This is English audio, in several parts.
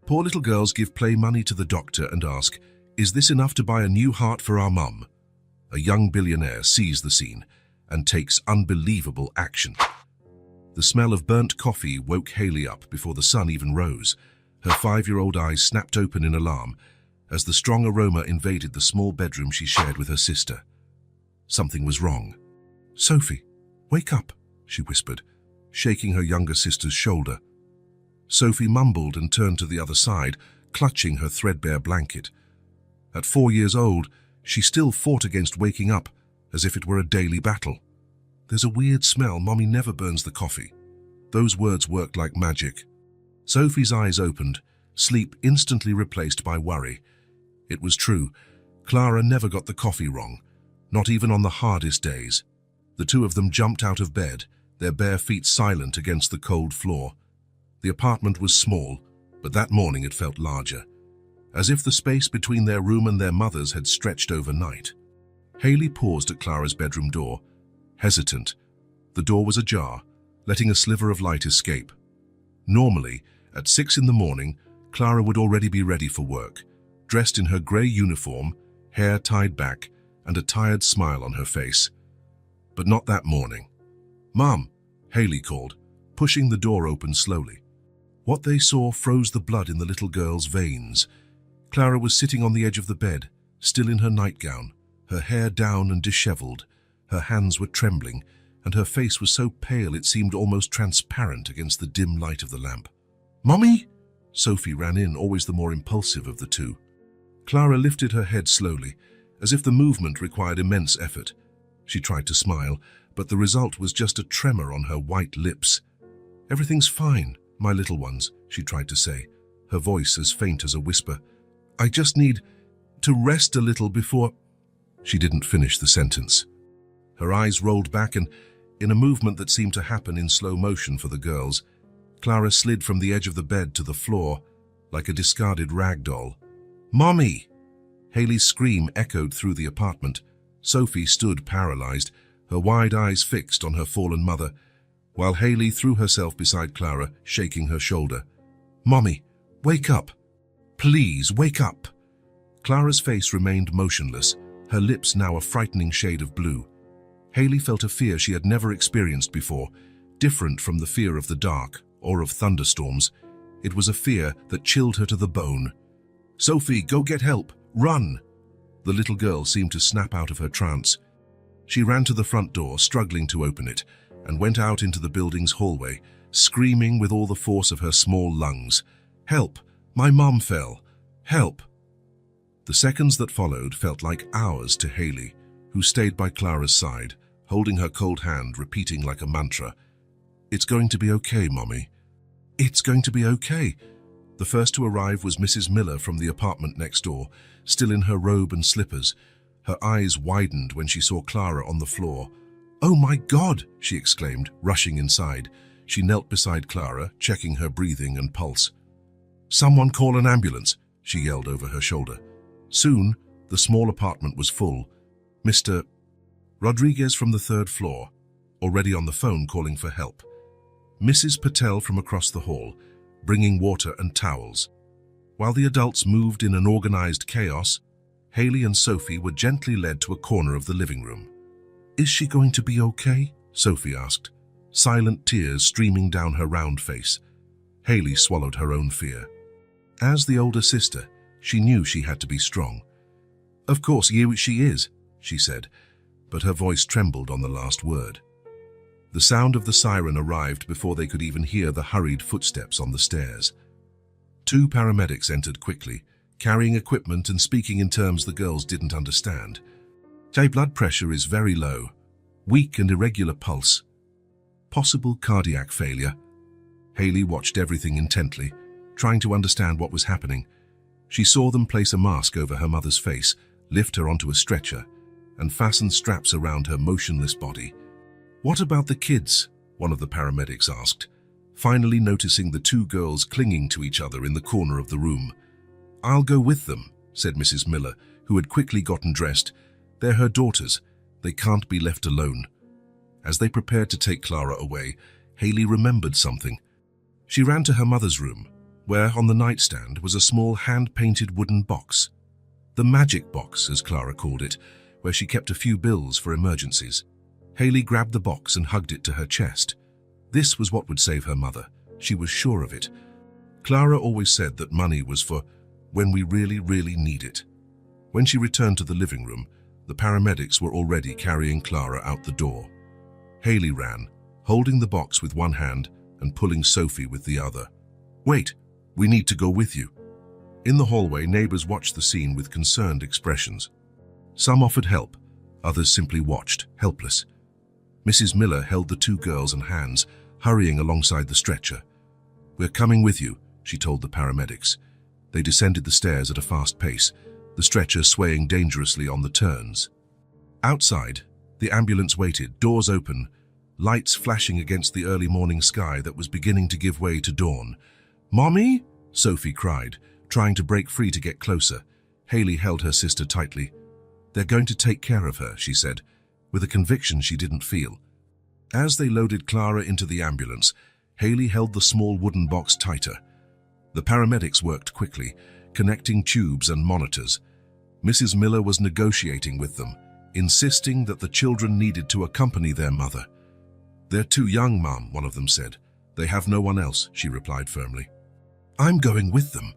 Poor little girls give play money to the doctor and ask, "Is this enough to buy a new heart for our mum?" A young billionaire sees the scene and takes unbelievable action. The smell of burnt coffee woke Hayley up before the sun even rose. Her 5-year-old eyes snapped open in alarm as the strong aroma invaded the small bedroom she shared with her sister. Something was wrong. "Sophie, wake up," she whispered, shaking her younger sister's shoulder. Sophie mumbled and turned to the other side, clutching her threadbare blanket. At 4 years old, she still fought against waking up as if it were a daily battle. "There's a weird smell. Mommy never burns the coffee." Those words worked like magic. Sophie's eyes opened, sleep instantly replaced by worry. It was true. Clara never got the coffee wrong, not even on the hardest days. The two of them jumped out of bed, their bare feet silent against the cold floor. The apartment was small, but that morning it felt larger, as if the space between their room and their mother's had stretched overnight. Hayley paused at Clara's bedroom door, hesitant. The door was ajar, letting a sliver of light escape. Normally, at 6 in the morning, Clara would already be ready for work, dressed in her grey uniform, hair tied back, and a tired smile on her face. But not that morning. "Mom," Hayley called, pushing the door open slowly. What they saw froze the blood in the little girl's veins. Clara was sitting on the edge of the bed, still in her nightgown, her hair down and disheveled. Her hands were trembling, and her face was so pale it seemed almost transparent against the dim light of the lamp. "Mommy!" Sophie ran in, always the more impulsive of the two. Clara lifted her head slowly, as if the movement required immense effort. She tried to smile, but the result was just a tremor on her white lips. "Everything's fine, my little ones," she tried to say, her voice as faint as a whisper. "I just need to rest a little before—" She didn't finish the sentence. Her eyes rolled back and, in a movement that seemed to happen in slow motion for the girls, Clara slid from the edge of the bed to the floor like a discarded rag doll. "Mommy!" Hayley's scream echoed through the apartment. Sophie stood paralyzed, her wide eyes fixed on her fallen mother, while Hayley threw herself beside Clara, shaking her shoulder. "Mommy, wake up! Please, wake up!" Clara's face remained motionless, her lips now a frightening shade of blue. Hayley felt a fear she had never experienced before, different from the fear of the dark or of thunderstorms. It was a fear that chilled her to the bone. "Sophie, go get help! Run!" The little girl seemed to snap out of her trance. She ran to the front door, struggling to open it, and went out into the building's hallway, screaming with all the force of her small lungs. "Help! My mom fell! Help!" The seconds that followed felt like hours to Hayley, who stayed by Clara's side, holding her cold hand, repeating like a mantra, "It's going to be okay, Mommy. It's going to be okay." The first to arrive was Mrs. Miller from the apartment next door, still in her robe and slippers. Her eyes widened when she saw Clara on the floor. "Oh my God!" she exclaimed, rushing inside. She knelt beside Clara, checking her breathing and pulse. "Someone call an ambulance," she yelled over her shoulder. Soon, the small apartment was full. Mr. Rodriguez from the 3rd floor, already on the phone calling for help. Mrs. Patel from across the hall, bringing water and towels. While the adults moved in an organized chaos, Hayley and Sophie were gently led to a corner of the living room. "Is she going to be okay?" Sophie asked, silent tears streaming down her round face. Hayley swallowed her own fear. As the older sister, she knew she had to be strong. "Of course, she is," she said, but her voice trembled on the last word. The sound of the siren arrived before they could even hear the hurried footsteps on the stairs. 2 paramedics entered quickly, carrying equipment and speaking in terms the girls didn't understand. "Her blood pressure is very low, weak and irregular pulse. Possible cardiac failure." Hayley watched everything intently, trying to understand what was happening. She saw them place a mask over her mother's face, lift her onto a stretcher, and fasten straps around her motionless body. "What about the kids?" one of the paramedics asked, finally noticing the 2 girls clinging to each other in the corner of the room. "I'll go with them," said Mrs. Miller, who had quickly gotten dressed. "They're her daughters. They can't be left alone." As they prepared to take Clara away, Hayley remembered something. She ran to her mother's room, where on the nightstand was a small hand-painted wooden box. The magic box, as Clara called it, where she kept a few bills for emergencies. Hayley grabbed the box and hugged it to her chest. This was what would save her mother. She was sure of it. Clara always said that money was for when we really, really need it. When she returned to the living room, the paramedics were already carrying Clara out the door. Hayley ran, holding the box with one hand and pulling Sophie with the other. "Wait, we need to go with you." In the hallway, neighbors watched the scene with concerned expressions. Some offered help, others simply watched, helpless. Mrs. Miller held the two girls in hands, hurrying alongside the stretcher. "We're coming with you," she told the paramedics. They descended the stairs at a fast pace, the stretcher swaying dangerously on the turns. Outside, the ambulance waited, doors open, lights flashing against the early morning sky that was beginning to give way to dawn. "Mommy?" Sophie cried, trying to break free to get closer. Hayley held her sister tightly. "They're going to take care of her," she said, with a conviction she didn't feel. As they loaded Clara into the ambulance, Hayley held the small wooden box tighter. The paramedics worked quickly, connecting tubes and monitors. Mrs. Miller was negotiating with them, insisting that the children needed to accompany their mother. "They're too young, Mom," one of them said. "They have no one else," she replied firmly. "I'm going with them."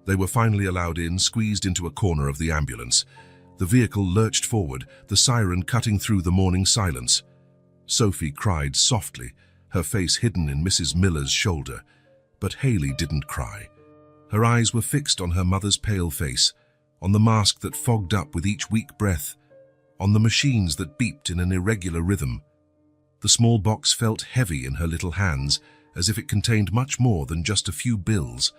They were finally allowed in, squeezed into a corner of the ambulance. The vehicle lurched forward, the siren cutting through the morning silence. Sophie cried softly, her face hidden in Mrs. Miller's shoulder. But Hayley didn't cry. Her eyes were fixed on her mother's pale face, on the mask that fogged up with each weak breath, on the machines that beeped in an irregular rhythm. The small box felt heavy in her little hands, as if it contained much more than just a few bills.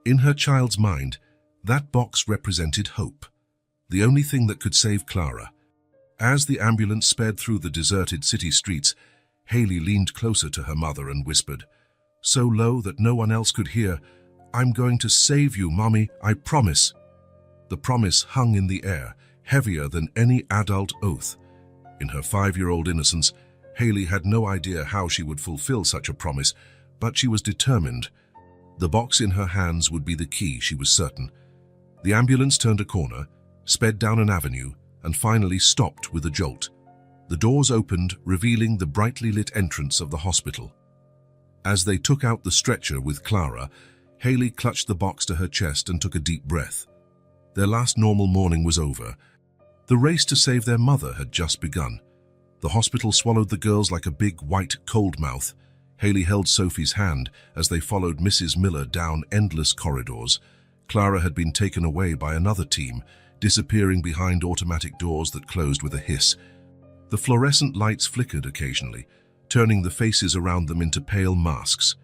In her child's mind, that box represented hope, the only thing that could save Clara. As the ambulance sped through the deserted city streets, Hayley leaned closer to her mother and whispered, so low that no one else could hear, "I'm going to save you, Mommy, I promise." The promise hung in the air, heavier than any adult oath. In her 5-year-old innocence, Hayley had no idea how she would fulfill such a promise, but she was determined. The box in her hands would be the key, she was certain. The ambulance turned a corner, sped down an avenue, and finally stopped with a jolt. The doors opened, revealing the brightly lit entrance of the hospital. As they took out the stretcher with Clara, Hayley clutched the box to her chest and took a deep breath. Their last normal morning was over. The race to save their mother had just begun. The hospital swallowed the girls like a big white cold mouth. Hayley held Sophie's hand as they followed Mrs. Miller down endless corridors. Clara had been taken away by another team, disappearing behind automatic doors that closed with a hiss. The fluorescent lights flickered occasionally, turning the faces around them into pale masks.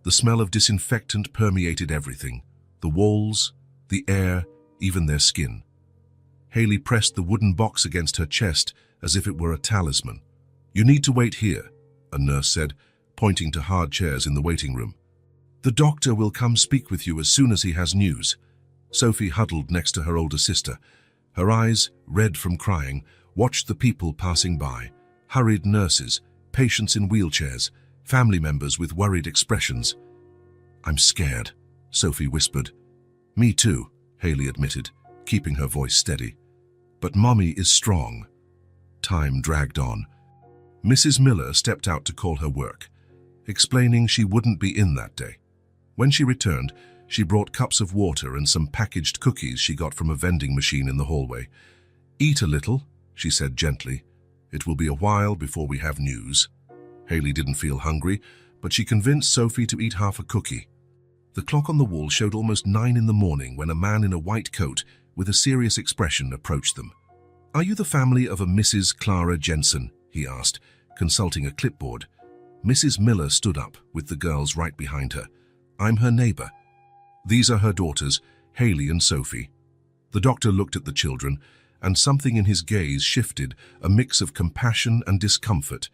The smell of disinfectant permeated everything, the walls, the air, even their skin. Hayley pressed the wooden box against her chest as if it were a talisman. "You need to wait here," a nurse said, pointing to hard chairs in the waiting room. "The doctor will come speak with you as soon as he has news." Sophie huddled next to her older sister. Her eyes, red from crying, watched the people passing by, hurried nurses, patients in wheelchairs, family members with worried expressions. "I'm scared," Sophie whispered. "Me too," Hayley admitted, keeping her voice steady. "But Mommy is strong." Time dragged on. Mrs. Miller stepped out to call her work, explaining she wouldn't be in that day. When she returned, she brought cups of water and some packaged cookies she got from a vending machine in the hallway. "Eat a little," she said gently. "It will be a while before we have news." Hayley didn't feel hungry, but she convinced Sophie to eat half a cookie. The clock on the wall showed almost 9 in the morning when a man in a white coat with a serious expression approached them. "Are you the family of a Mrs. Clara Jensen?" he asked, consulting a clipboard. Mrs. Miller stood up, with the girls right behind her. "I'm her neighbor. These are her daughters, Hayley and Sophie." The doctor looked at the children, and something in his gaze shifted, a mix of compassion and discomfort.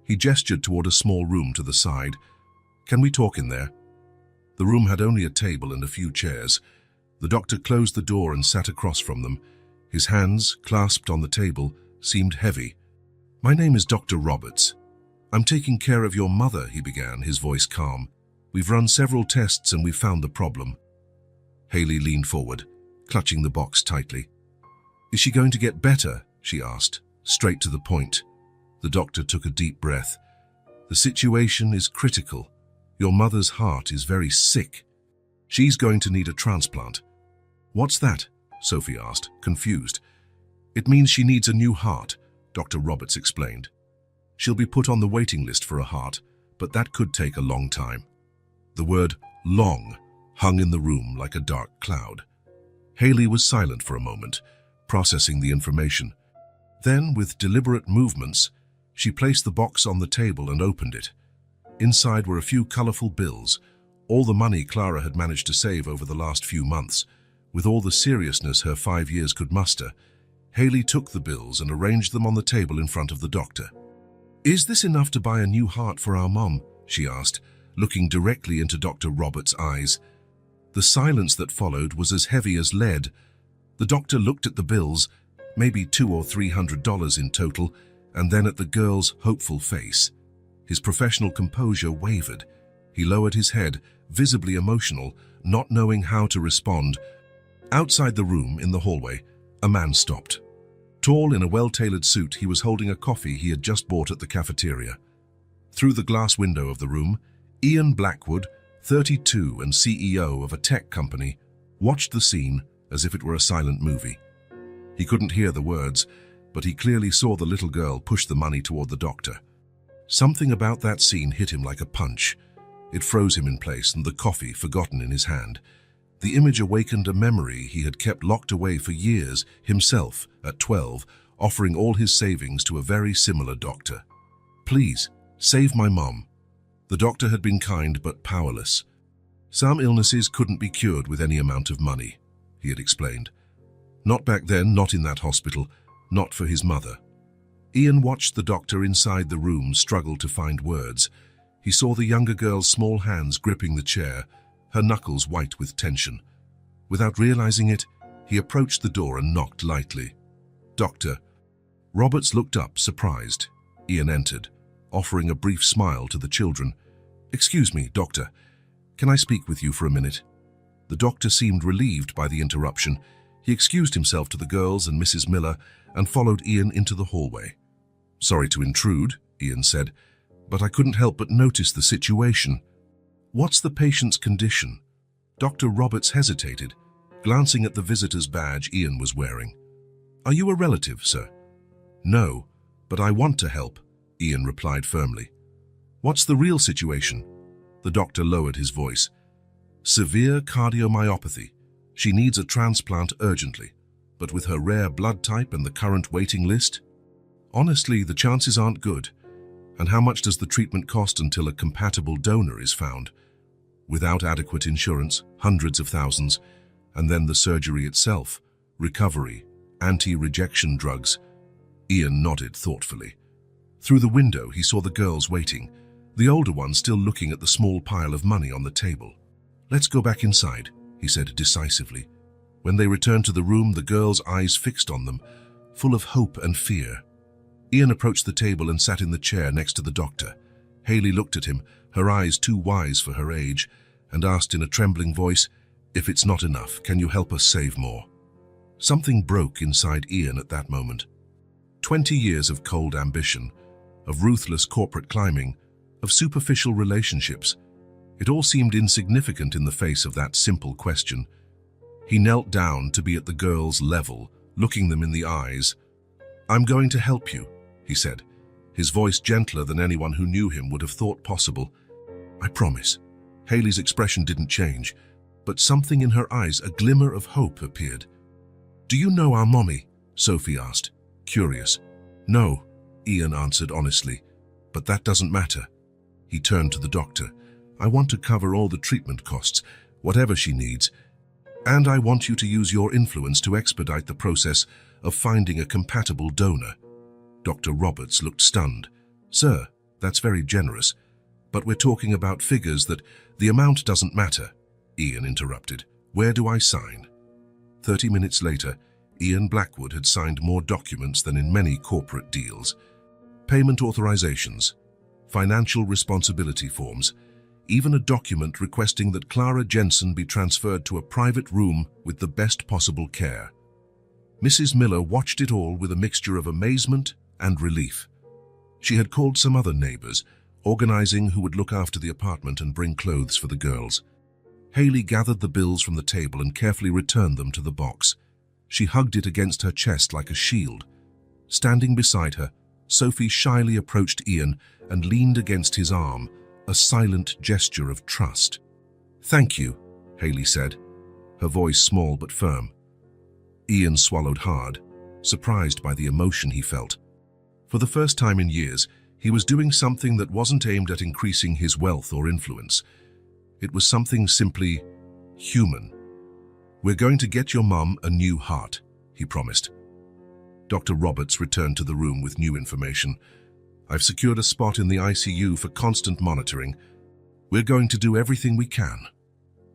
He gestured toward a small room to the side. "Can we talk in there?" The room had only a table and a few chairs. The doctor closed the door and sat across from them. His hands, clasped on the table, seemed heavy. "My name is Dr. Roberts. I'm taking care of your mother," he began, his voice calm. We've run several tests and we've found the problem. Haley leaned forward, clutching the box tightly. Is she going to get better? She asked, straight to the point. The doctor took a deep breath. The situation is critical. Your mother's heart is very sick. She's going to need a transplant. What's that? Sophie asked, confused. It means she needs a new heart, Dr. Roberts explained. She'll be put on the waiting list for a heart, but that could take a long time. The word long hung in the room like a dark cloud. Haley was silent for a moment, processing the information. Then, with deliberate movements, she placed the box on the table and opened it. Inside were a few colorful bills, all the money Clara had managed to save over the last few months. With all the seriousness her 5 years could muster, Haley took the bills and arranged them on the table in front of the doctor. Is this enough to buy a new heart for our mom? She asked, looking directly into Dr. Roberts' eyes. The silence that followed was as heavy as lead. The doctor looked at the bills, maybe $200 or $300 in total, and then at the girl's hopeful face. His professional composure wavered. He lowered his head, visibly emotional, not knowing how to respond. Outside the room, in the hallway, a man stopped. Tall in a well-tailored suit, he was holding a coffee he had just bought at the cafeteria. Through the glass window of the room, Ian Blackwood, 32 and CEO of a tech company, watched the scene as if it were a silent movie. He couldn't hear the words, but he clearly saw the little girl push the money toward the doctor. Something about that scene hit him like a punch. It froze him in place, and the coffee forgotten in his hand. The image awakened a memory he had kept locked away for years, himself, at 12, offering all his savings to a very similar doctor. Please, save my mom. The doctor had been kind but powerless. Some illnesses couldn't be cured with any amount of money, he had explained. Not back then, not in that hospital, not for his mother. Ian watched the doctor inside the room struggle to find words. He saw the younger girl's small hands gripping the chair, her knuckles white with tension. Without realizing it, he approached the door and knocked lightly. Doctor. Roberts looked up, surprised. Ian entered, offering a brief smile to the children. Excuse me, doctor. Can I speak with you for a minute? The doctor seemed relieved by the interruption. He excused himself to the girls and Mrs. Miller and followed Ian into the hallway. Sorry to intrude, Ian said, but I couldn't help but notice the situation. What's the patient's condition? Dr. Roberts hesitated, glancing at the visitor's badge Ian was wearing. Are you a relative, sir? No, but I want to help, Ian replied firmly. What's the real situation? The doctor lowered his voice. Severe cardiomyopathy. She needs a transplant urgently, but with her rare blood type and the current waiting list? Honestly, the chances aren't good. And how much does the treatment cost until a compatible donor is found? Without adequate insurance, hundreds of thousands, and then the surgery itself, recovery, anti-rejection drugs. Ian nodded thoughtfully. Through the window, he saw the girls waiting, the older one still looking at the small pile of money on the table. Let's go back inside, he said decisively. When they returned to the room, the girls' eyes fixed on them, full of hope and fear. Ian approached the table and sat in the chair next to the doctor. Haley looked at him, her eyes too wise for her age, and asked in a trembling voice, "If it's not enough, can you help us save more?" Something broke inside Ian at that moment. 20 years of cold ambition, of ruthless corporate climbing, of superficial relationships. It all seemed insignificant in the face of that simple question. He knelt down to be at the girls' level, looking them in the eyes. "I'm going to help you," he said, his voice gentler than anyone who knew him would have thought possible. "I promise." Haley's expression didn't change, but something in her eyes, a glimmer of hope, appeared. "Do you know our mommy?" Sophie asked, curious. "No," Ian answered honestly, "but that doesn't matter." He turned to the doctor. "I want to cover all the treatment costs, whatever she needs, and I want you to use your influence to expedite the process of finding a compatible donor." Dr. Roberts looked stunned. "Sir, that's very generous, but we're talking about figures that the amount doesn't matter," Ian interrupted. "Where do I sign?" 30 minutes later, Ian Blackwood had signed more documents than in many corporate deals. Payment authorizations, financial responsibility forms. even a document requesting that Clara Jensen be transferred to a private room with the best possible care. Mrs. Miller watched it all with a mixture of amazement and relief. She had called some other neighbors, organizing who would look after the apartment and bring clothes for the girls. Haley gathered the bills from the table and carefully returned them to the box. She hugged it against her chest like a shield. Standing beside her, Sophie shyly approached Ian and leaned against his arm, a silent gesture of trust. "Thank you," Haley said, her voice small but firm. Ian swallowed hard, surprised by the emotion he felt. For the first time in years, he was doing something that wasn't aimed at increasing his wealth or influence. It was something simply human. "We're going to get your mum a new heart," he promised. Dr. Roberts returned to the room with new information. "I've secured a spot in the ICU for constant monitoring. We're going to do everything we can."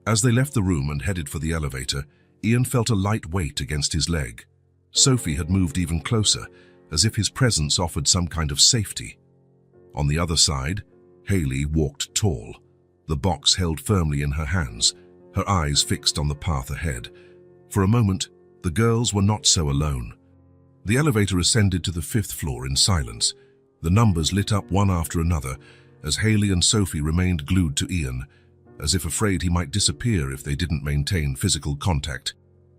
As they left the room and headed for the elevator, Ian felt a light weight against his leg. Sophie had moved even closer, as if his presence offered some kind of safety. On the other side, Haley walked tall, the box held firmly in her hands, her eyes fixed on the path ahead. For a moment, the girls were not so alone. The elevator ascended to the 5th floor in silence. The numbers lit up one after another as Haley and Sophie remained glued to Ian, as if afraid he might disappear if they didn't maintain physical contact.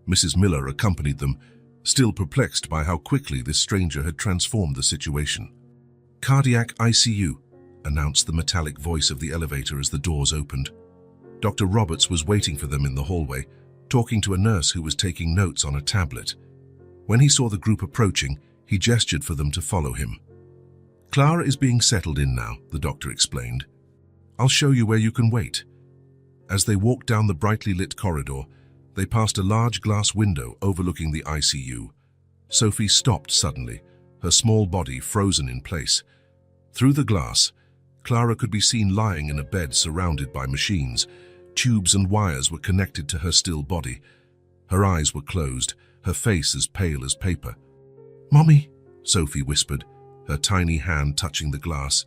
Mrs. Miller accompanied them, still perplexed by how quickly this stranger had transformed the situation. "Cardiac ICU," announced the metallic voice of the elevator as the doors opened. Dr. Roberts was waiting for them in the hallway, talking to a nurse who was taking notes on a tablet. When he saw the group approaching, he gestured for them to follow him. "Clara is being settled in now," the doctor explained. "I'll show you where you can wait." As they walked down the brightly lit corridor, they passed a large glass window overlooking the ICU. Sophie stopped suddenly, her small body frozen in place. Through the glass, Clara could be seen lying in a bed surrounded by machines. Tubes and wires were connected to her still body. Her eyes were closed, her face as pale as paper. "Mommy," Sophie whispered, her tiny hand touching the glass.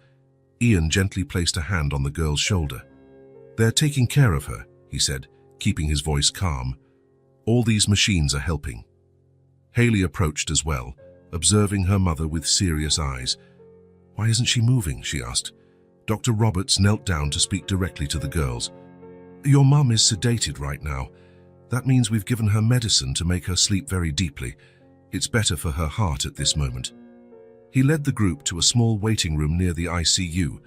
Ian gently placed a hand on the girl's shoulder. "They're taking care of her," he said, keeping his voice calm. "All these machines are helping." Haley approached as well, observing her mother with serious eyes. "Why isn't she moving?" she asked. Dr. Roberts knelt down to speak directly to the girls. "Your mum is sedated right now. That means we've given her medicine to make her sleep very deeply. It's better for her heart at this moment." He led the group to a small waiting room near the ICU.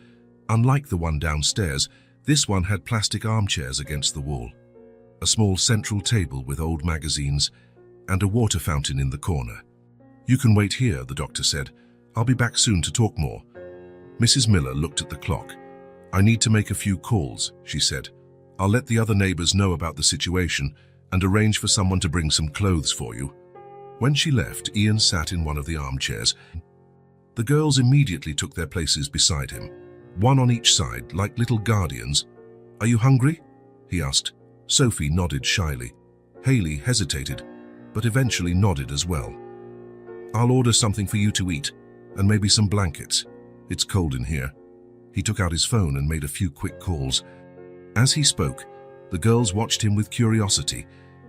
Unlike the one downstairs, this one had plastic armchairs against the wall, a small central table with old magazines, and a water fountain in the corner. "You can wait here," the doctor said. "I'll be back soon to talk more." Mrs. Miller looked at the clock. "I need to make a few calls," she said. "I'll let the other neighbors know about the situation and arrange for someone to bring some clothes for you." When she left, Ian sat in one of the armchairs. The girls immediately took their places beside him, one on each side, like little guardians. "Are you hungry?" he asked. Sophie nodded shyly. Haley hesitated, but eventually nodded as well. "I'll order something for you to eat, and maybe some blankets. It's cold in here." He took out his phone and made a few quick calls. As he spoke, the girls watched him with curiosity,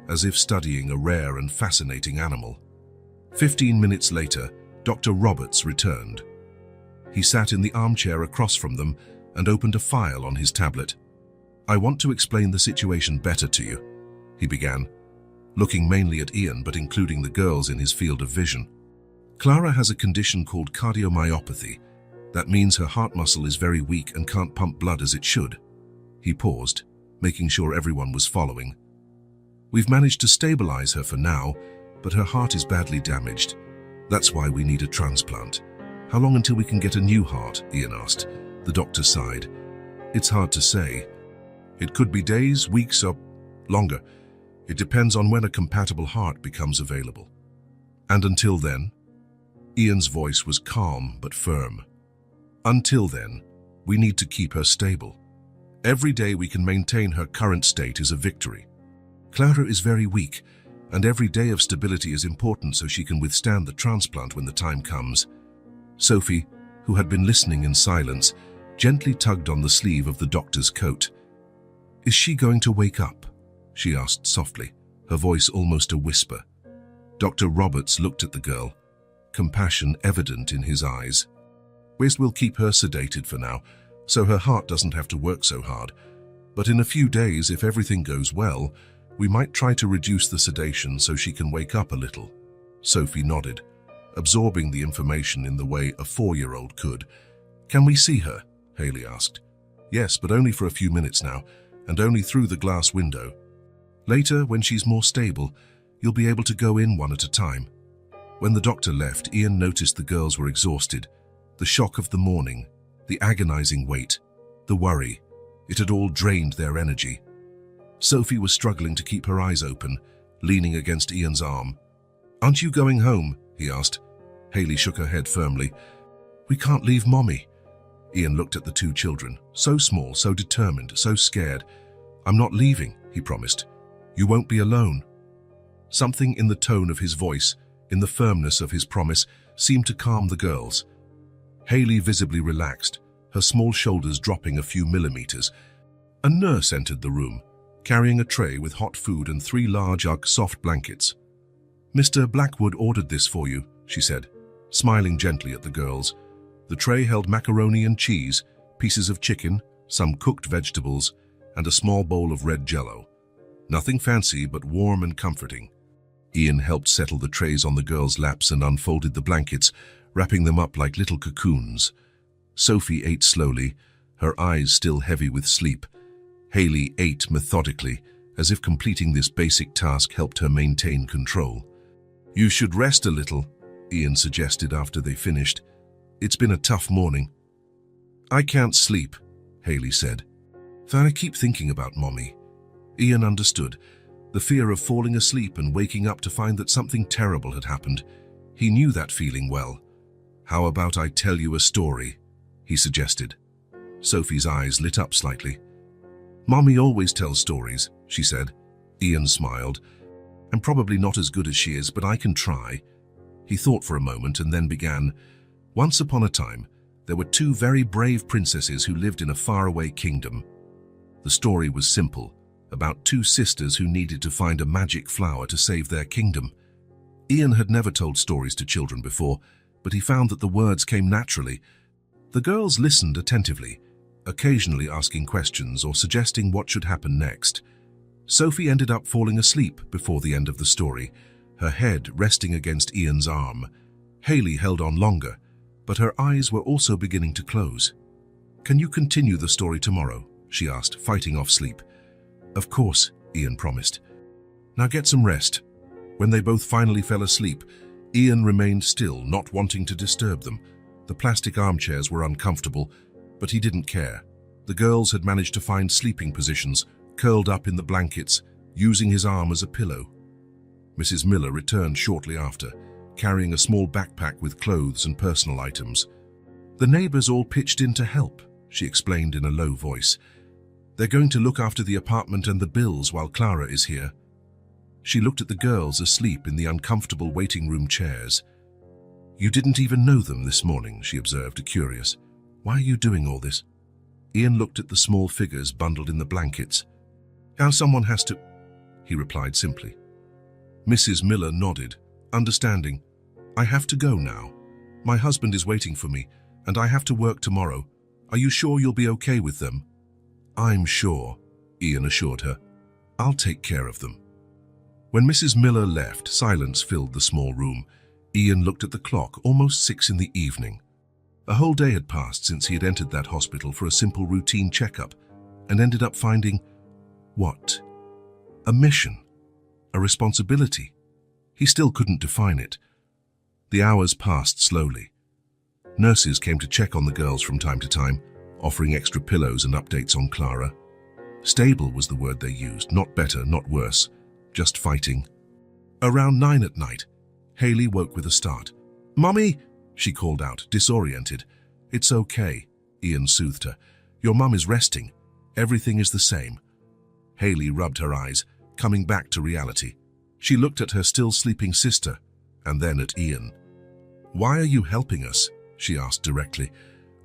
as if studying a rare and fascinating animal. 15 minutes later, Dr. Roberts returned. He sat in the armchair across from them and opened a file on his tablet. "I want to explain the situation better to you," he began, looking mainly at Ian but including the girls in his field of vision. "Clara has a condition called cardiomyopathy. That means her heart muscle is very weak and can't pump blood as it should." He paused, making sure everyone was following. "We've managed to stabilize her for now, but her heart is badly damaged. That's why we need a transplant." "How long until we can get a new heart?" Ian asked. The doctor sighed. "It's hard to say. It could be days, weeks, or longer. It depends on when a compatible heart becomes available." "And until then?" Ian's voice was calm but firm. "Until then, we need to keep her stable. Every day we can maintain her current state is a victory. Clara is very weak, and every day of stability is important so she can withstand the transplant when the time comes." Sophie, who had been listening in silence, gently tugged on the sleeve of the doctor's coat. "Is she going to wake up?" she asked softly, her voice almost a whisper. Dr. Roberts looked at the girl, compassion evident in his eyes. "We'll keep her sedated for now, so her heart doesn't have to work so hard. But in a few days, if everything goes well, we might try to reduce the sedation so she can wake up a little." Sophie nodded, absorbing the information in the way a 4-year-old could. "Can we see her?" Haley asked. "Yes, but only for a few minutes now, and only through the glass window. Later, when she's more stable, you'll be able to go in one at a time." When the doctor left, Ian noticed the girls were exhausted. The shock of the morning, the agonizing wait, the worry, it had all drained their energy. Sophie was struggling to keep her eyes open, leaning against Ian's arm. "Aren't you going home?" he asked. Haley shook her head firmly. "We can't leave Mommy." Ian looked at the two children, so small, so determined, so scared. "I'm not leaving," he promised. "You won't be alone." Something in the tone of his voice, in the firmness of his promise, seemed to calm the girls. Haley visibly relaxed, her small shoulders dropping a few millimeters. A nurse entered the room, carrying a tray with hot food and 3 large Ugg soft blankets. "Mr. Blackwood ordered this for you," she said, smiling gently at the girls. The tray held macaroni and cheese, pieces of chicken, some cooked vegetables, and a small bowl of red jello. Nothing fancy, but warm and comforting. Ian helped settle the trays on the girls' laps and unfolded the blankets, wrapping them up like little cocoons. Sophie ate slowly, her eyes still heavy with sleep. Haley ate methodically, as if completing this basic task helped her maintain control. "You should rest a little," Ian suggested after they finished. "It's been a tough morning." "I can't sleep," Haley said. "I keep thinking about Mommy." Ian understood, the fear of falling asleep and waking up to find that something terrible had happened. He knew that feeling well. "How about I tell you a story?" he suggested. Sophie's eyes lit up slightly. "Mommy always tells stories," she said. Ian smiled. "I'm probably not as good as she is, but I can try." He thought for a moment and then began. "Once upon a time, there were 2 very brave princesses who lived in a faraway kingdom. The story was simple, about 2 sisters who needed to find a magic flower to save their kingdom." Ian had never told stories to children before, but he found that the words came naturally. The girls listened attentively, occasionally asking questions or suggesting what should happen next. Sophie ended up falling asleep before the end of the story, her head resting against Ian's arm. Haley held on longer, but her eyes were also beginning to close. "Can you continue the story tomorrow?" she asked, fighting off sleep. "Of course," Ian promised. "Now get some rest." When they both finally fell asleep, Ian remained still, not wanting to disturb them. The plastic armchairs were uncomfortable, but he didn't care. The girls had managed to find sleeping positions, curled up in the blankets, using his arm as a pillow. Mrs. Miller returned shortly after, carrying a small backpack with clothes and personal items. "The neighbors all pitched in to help," she explained in a low voice. "They're going to look after the apartment and the bills while Clara is here." She looked at the girls asleep in the uncomfortable waiting room chairs. "You didn't even know them this morning," she observed, curious. "Why are you doing all this?" Ian looked at the small figures bundled in the blankets. "How someone has to," he replied simply. Mrs. Miller nodded, understanding. "I have to go now. My husband is waiting for me, and I have to work tomorrow. Are you sure you'll be okay with them?" "I'm sure," Ian assured her. "I'll take care of them." When Mrs. Miller left, silence filled the small room. Ian looked at the clock, almost 6 in the evening. A whole day had passed since he had entered that hospital for a simple routine checkup and ended up finding, what? A mission, a responsibility. He still couldn't define it. The hours passed slowly. Nurses came to check on the girls from time to time, offering extra pillows and updates on Clara. Stable was the word they used, not better, not worse, just fighting. Around 9 at night, Haley woke with a start. "Mummy!" she called out, disoriented. "It's okay," Ian soothed her. "Your mum is resting. Everything is the same." Haley rubbed her eyes, coming back to reality. She looked at her still sleeping sister, and then at Ian. "Why are you helping us?" she asked directly.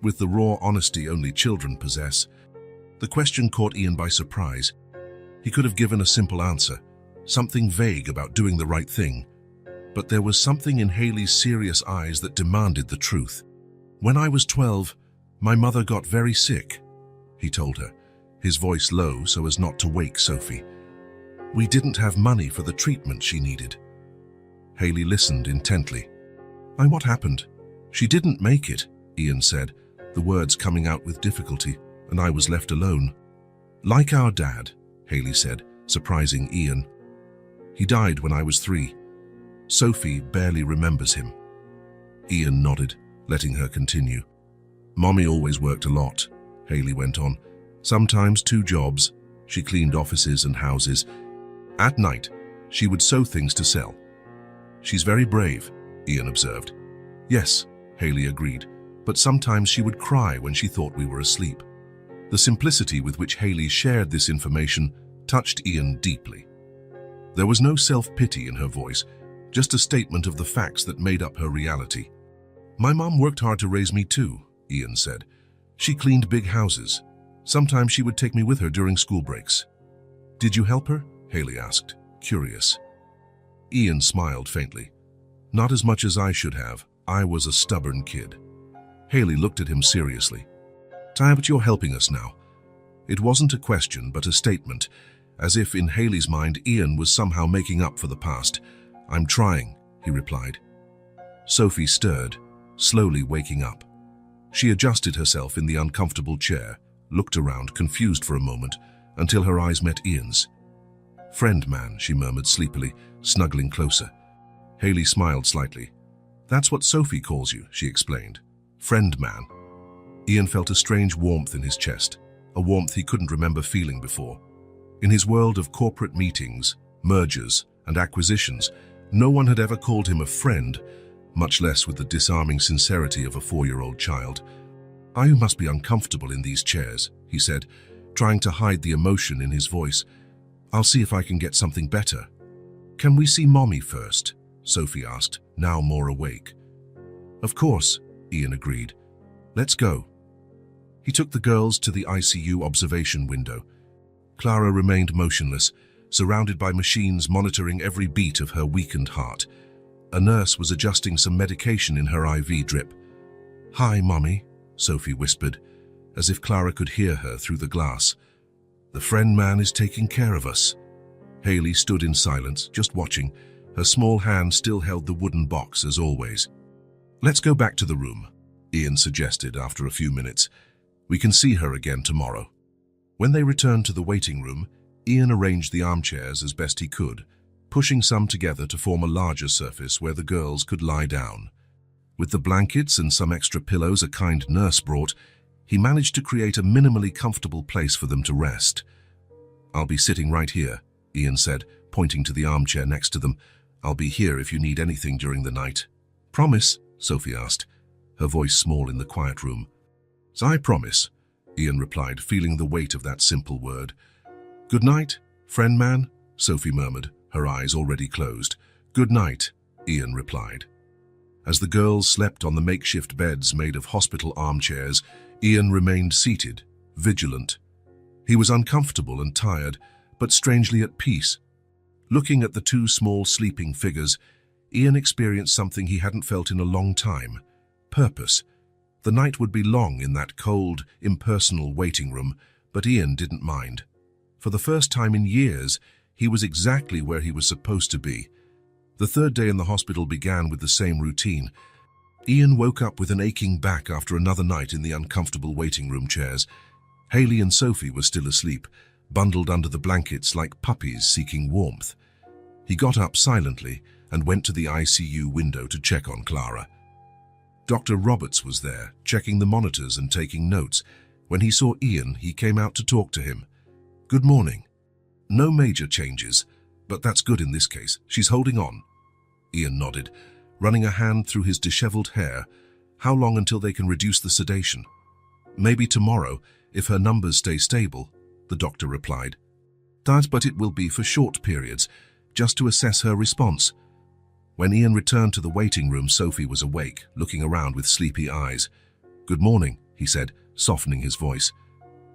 with the raw honesty only children possess. The question caught Ian by surprise. He could have given a simple answer, something vague about doing the right thing. But there was something in Hayley's serious eyes that demanded the truth. "When I was 12, my mother got very sick," he told her, his voice low so as not to wake Sophie. "We didn't have money for the treatment she needed." Hayley listened intently. What happened?" "She didn't make it," Ian said, the words coming out with difficulty, "and I was left alone." "Like our dad," Hayley said, surprising Ian. "He died when I was 3. Sophie barely remembers him." Ian nodded, letting her continue. "Mommy always worked a lot," Hayley went on. "Sometimes 2 jobs. She cleaned offices and houses. At night, she would sew things to sell." "She's very brave," Ian observed. "Yes," Hayley agreed, "but sometimes she would cry when she thought we were asleep." The simplicity with which Hayley shared this information touched Ian deeply. There was no self-pity in her voice, just a statement of the facts that made up her reality. "My mom worked hard to raise me too," Ian said. "She cleaned big houses. Sometimes she would take me with her during school breaks." "Did you help her?" Hayley asked, curious. Ian smiled faintly. "Not as much as I should have. I was a stubborn kid." Hayley looked at him seriously. "But you're helping us now." It wasn't a question, but a statement, as if in Hayley's mind Ian was somehow making up for the past. "I'm trying," he replied. Sophie stirred, slowly waking up. She adjusted herself in the uncomfortable chair, looked around, confused for a moment, until her eyes met Ian's. "Friend man," she murmured sleepily, snuggling closer. Hayley smiled slightly. "That's what Sophie calls you," she explained. "Friend man." Ian felt a strange warmth in his chest, a warmth he couldn't remember feeling before. In his world of corporate meetings, mergers, and acquisitions, no one had ever called him a friend, much less with the disarming sincerity of a 4-year-old child. "You must be uncomfortable in these chairs," he said, trying to hide the emotion in his voice. "I'll see if I can get something better." "Can we see Mommy first?" Sophie asked, now more awake. "Of course," Ian agreed. "Let's go." He took the girls to the ICU observation window. Clara remained motionless, surrounded by machines monitoring every beat of her weakened heart. A nurse was adjusting some medication in her IV drip. "Hi, Mommy," Sophie whispered, as if Clara could hear her through the glass. "The friend man is taking care of us." Hayley stood in silence, just watching. Her small hand still held the wooden box as always. "Let's go back to the room," Ian suggested after a few minutes. "We can see her again tomorrow." When they returned to the waiting room, Ian arranged the armchairs as best he could, pushing some together to form a larger surface where the girls could lie down. With the blankets and some extra pillows a kind nurse brought, he managed to create a minimally comfortable place for them to rest. "I'll be sitting right here," Ian said, pointing to the armchair next to them. "I'll be here if you need anything during the night." "Promise?" Sophie asked, her voice small in the quiet room. "I promise," Ian replied, feeling the weight of that simple word. "Good night, friend man," Sophie murmured, her eyes already closed. "Good night," Ian replied. As the girls slept on the makeshift beds made of hospital armchairs, Ian remained seated, vigilant. He was uncomfortable and tired, but strangely at peace. Looking at the 2 small sleeping figures, Ian experienced something he hadn't felt in a long time: purpose. The night would be long in that cold, impersonal waiting room, but Ian didn't mind. For the first time in years, he was exactly where he was supposed to be. The 3rd day in the hospital began with the same routine. Ian woke up with an aching back after another night in the uncomfortable waiting room chairs. Hayley and Sophie were still asleep, bundled under the blankets like puppies seeking warmth. He got up silently and went to the ICU window to check on Clara. Dr. Roberts was there, checking the monitors and taking notes. When he saw Ian, he came out to talk to him. "Good morning." "No major changes, but that's good in this case. She's holding on." Ian nodded, running a hand through his disheveled hair. "How long until they can reduce the sedation?" "Maybe tomorrow, if her numbers stay stable," the doctor replied. But it will be for short periods, just to assess her response." When Ian returned to the waiting room, Sophie was awake, looking around with sleepy eyes. "Good morning," he said, softening his voice.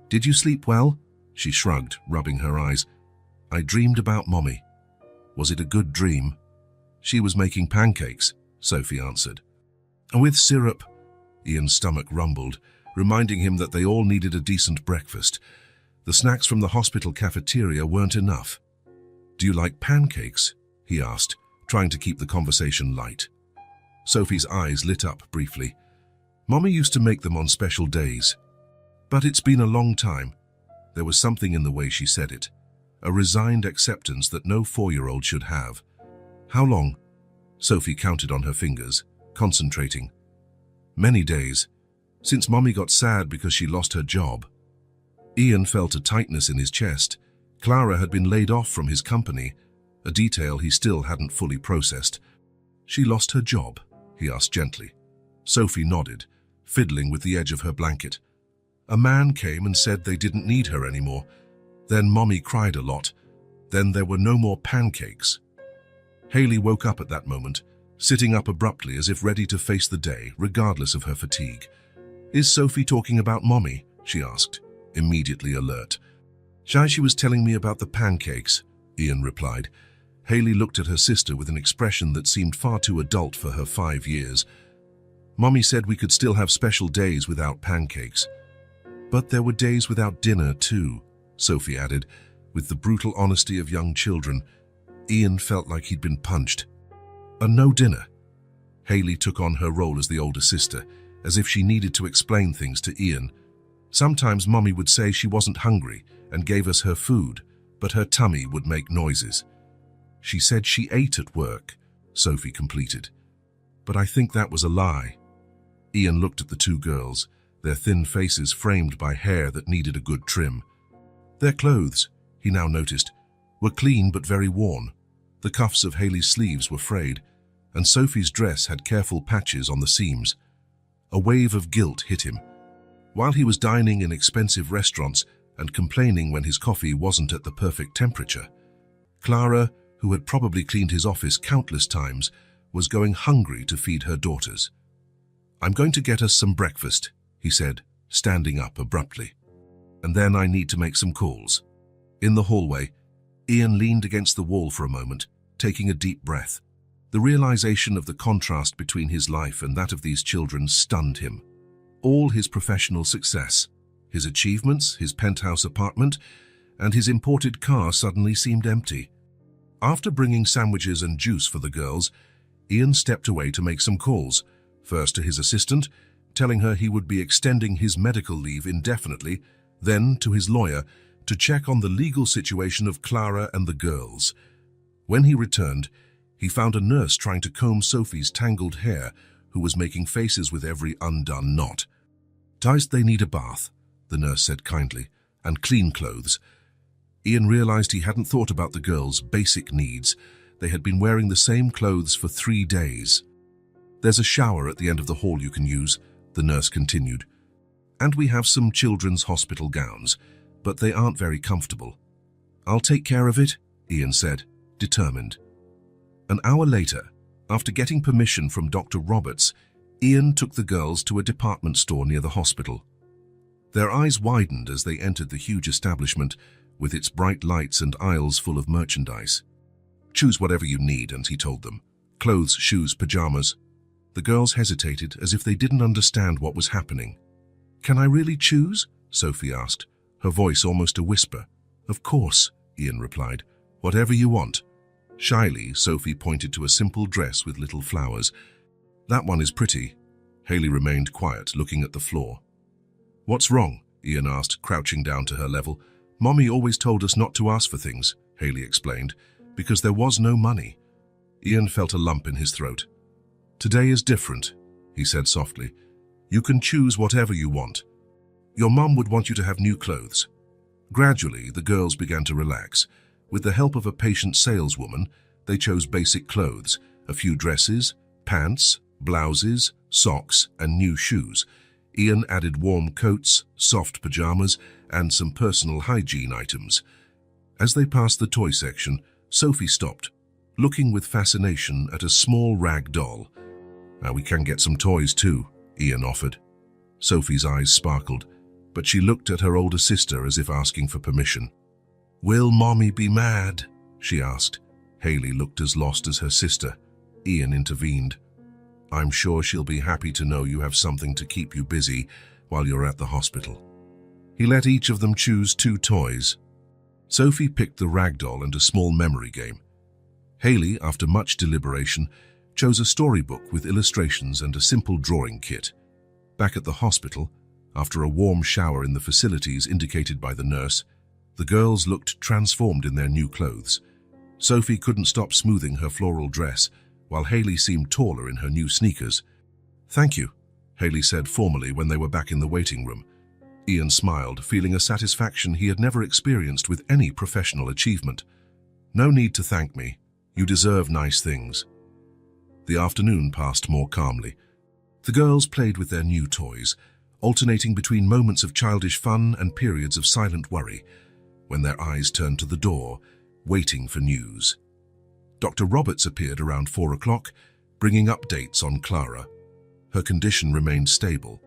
"Did you sleep well?" She shrugged, rubbing her eyes. "I dreamed about Mommy." "Was it a good dream?" "She was making pancakes," Sophie answered. "And with syrup." Ian's stomach rumbled, reminding him that they all needed a decent breakfast. The snacks from the hospital cafeteria weren't enough. "Do you like pancakes?" he asked, trying to keep the conversation light. Sophie's eyes lit up briefly. "Mommy used to make them on special days. But it's been a long time." There was something in the way she said it, a resigned acceptance that no 4-year-old should have. "How long?" Sophie counted on her fingers, concentrating. "Many days, since Mommy got sad because she lost her job." Ian felt a tightness in his chest. Clara had been laid off from his company, a detail he still hadn't fully processed. "She lost her job?" he asked gently. Sophie nodded, fiddling with the edge of her blanket. "A man came and said they didn't need her anymore. Then Mommy cried a lot. Then there were no more pancakes." Haley woke up at that moment, sitting up abruptly as if ready to face the day, regardless of her fatigue. "Is Sophie talking about Mommy?" she asked, immediately alert. "She was telling me about the pancakes," Ian replied. Haley looked at her sister with an expression that seemed far too adult for her 5 years. "Mommy said we could still have special days without pancakes." "But there were days without dinner too," Sophie added, with the brutal honesty of young children. Ian felt like he'd been punched. "A no dinner?" Haley took on her role as the older sister, as if she needed to explain things to Ian. "Sometimes Mommy would say she wasn't hungry and gave us her food, but her tummy would make noises." "She said she ate at work," Sophie completed. "But I think that was a lie." Ian looked at the two girls, their thin faces framed by hair that needed a good trim. Their clothes, he now noticed, were clean but very worn. The cuffs of Haley's sleeves were frayed, and Sophie's dress had careful patches on the seams. A wave of guilt hit him. While he was dining in expensive restaurants and complaining when his coffee wasn't at the perfect temperature, Clara, who had probably cleaned his office countless times, was going hungry to feed her daughters. "I'm going to get us some breakfast," he said, standing up abruptly. "And then I need to make some calls." In the hallway, Ian leaned against the wall for a moment, taking a deep breath. The realization of the contrast between his life and that of these children stunned him. All his professional success, his achievements, his penthouse apartment, and his imported car suddenly seemed empty. After bringing sandwiches and juice for the girls, Ian stepped away to make some calls, first to his assistant, telling her he would be extending his medical leave indefinitely, then to his lawyer to check on the legal situation of Clara and the girls. When he returned, he found a nurse trying to comb Sophie's tangled hair, who was making faces with every undone knot. "They need a bath," the nurse said kindly, "and clean clothes." Ian realized he hadn't thought about the girls' basic needs. They had been wearing the same clothes for 3 days. "There's a shower at the end of the hall you can use," the nurse continued. "And we have some children's hospital gowns, but they aren't very comfortable." "I'll take care of it," Ian said, determined. An hour later, after getting permission from Dr. Roberts, Ian took the girls to a department store near the hospital. Their eyes widened as they entered the huge establishment, with its bright lights and aisles full of merchandise. "Choose whatever you need," and he told them. "Clothes, shoes, pajamas." The girls hesitated as if they didn't understand what was happening. "Can I really choose?" Sophie asked, her voice almost a whisper. "Of course," Ian replied. "Whatever you want." Shyly, Sophie pointed to a simple dress with little flowers. "That one is pretty." Haley remained quiet, looking at the floor. "What's wrong?" Ian asked, crouching down to her level. "Mommy always told us not to ask for things," Haley explained, "because there was no money." Ian felt a lump in his throat. "Today is different," he said softly. "You can choose whatever you want. Your mom would want you to have new clothes." Gradually, the girls began to relax. With the help of a patient saleswoman, they chose basic clothes, a few dresses, pants, blouses, socks, and new shoes. Ian added warm coats, soft pajamas, and some personal hygiene items. As they passed the toy section, Sophie stopped, looking with fascination at a small rag doll. "We can get some toys too," Ian offered. Sophie's eyes sparkled, but she looked at her older sister as if asking for permission. "Will Mommy be mad?" she asked. Haley looked as lost as her sister. Ian intervened. "I'm sure she'll be happy to know you have something to keep you busy while you're at the hospital." He let each of them choose 2 toys. Sophie picked the ragdoll and a small memory game. Haley, after much deliberation, chose a storybook with illustrations and a simple drawing kit. Back at the hospital, after a warm shower in the facilities indicated by the nurse, the girls looked transformed in their new clothes. Sophie couldn't stop smoothing her floral dress, while Haley seemed taller in her new sneakers. "Thank you," Haley said formally when they were back in the waiting room. Ian smiled, feeling a satisfaction he had never experienced with any professional achievement. "No need to thank me. You deserve nice things." The afternoon passed more calmly. The girls played with their new toys, alternating between moments of childish fun and periods of silent worry, when their eyes turned to the door, waiting for news. Dr. Roberts appeared around 4 o'clock, bringing updates on Clara. Her condition remained stable.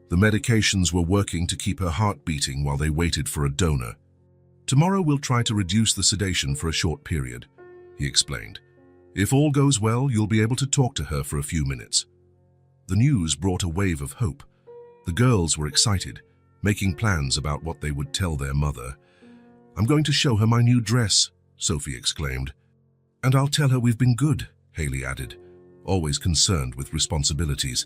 The medications were working to keep her heart beating while they waited for a donor. "Tomorrow we'll try to reduce the sedation for a short period," he explained. "If all goes well, you'll be able to talk to her for a few minutes." The news brought a wave of hope. The girls were excited, making plans about what they would tell their mother. "I'm going to show her my new dress," Sophie exclaimed. "And I'll tell her we've been good," Haley added, always concerned with responsibilities.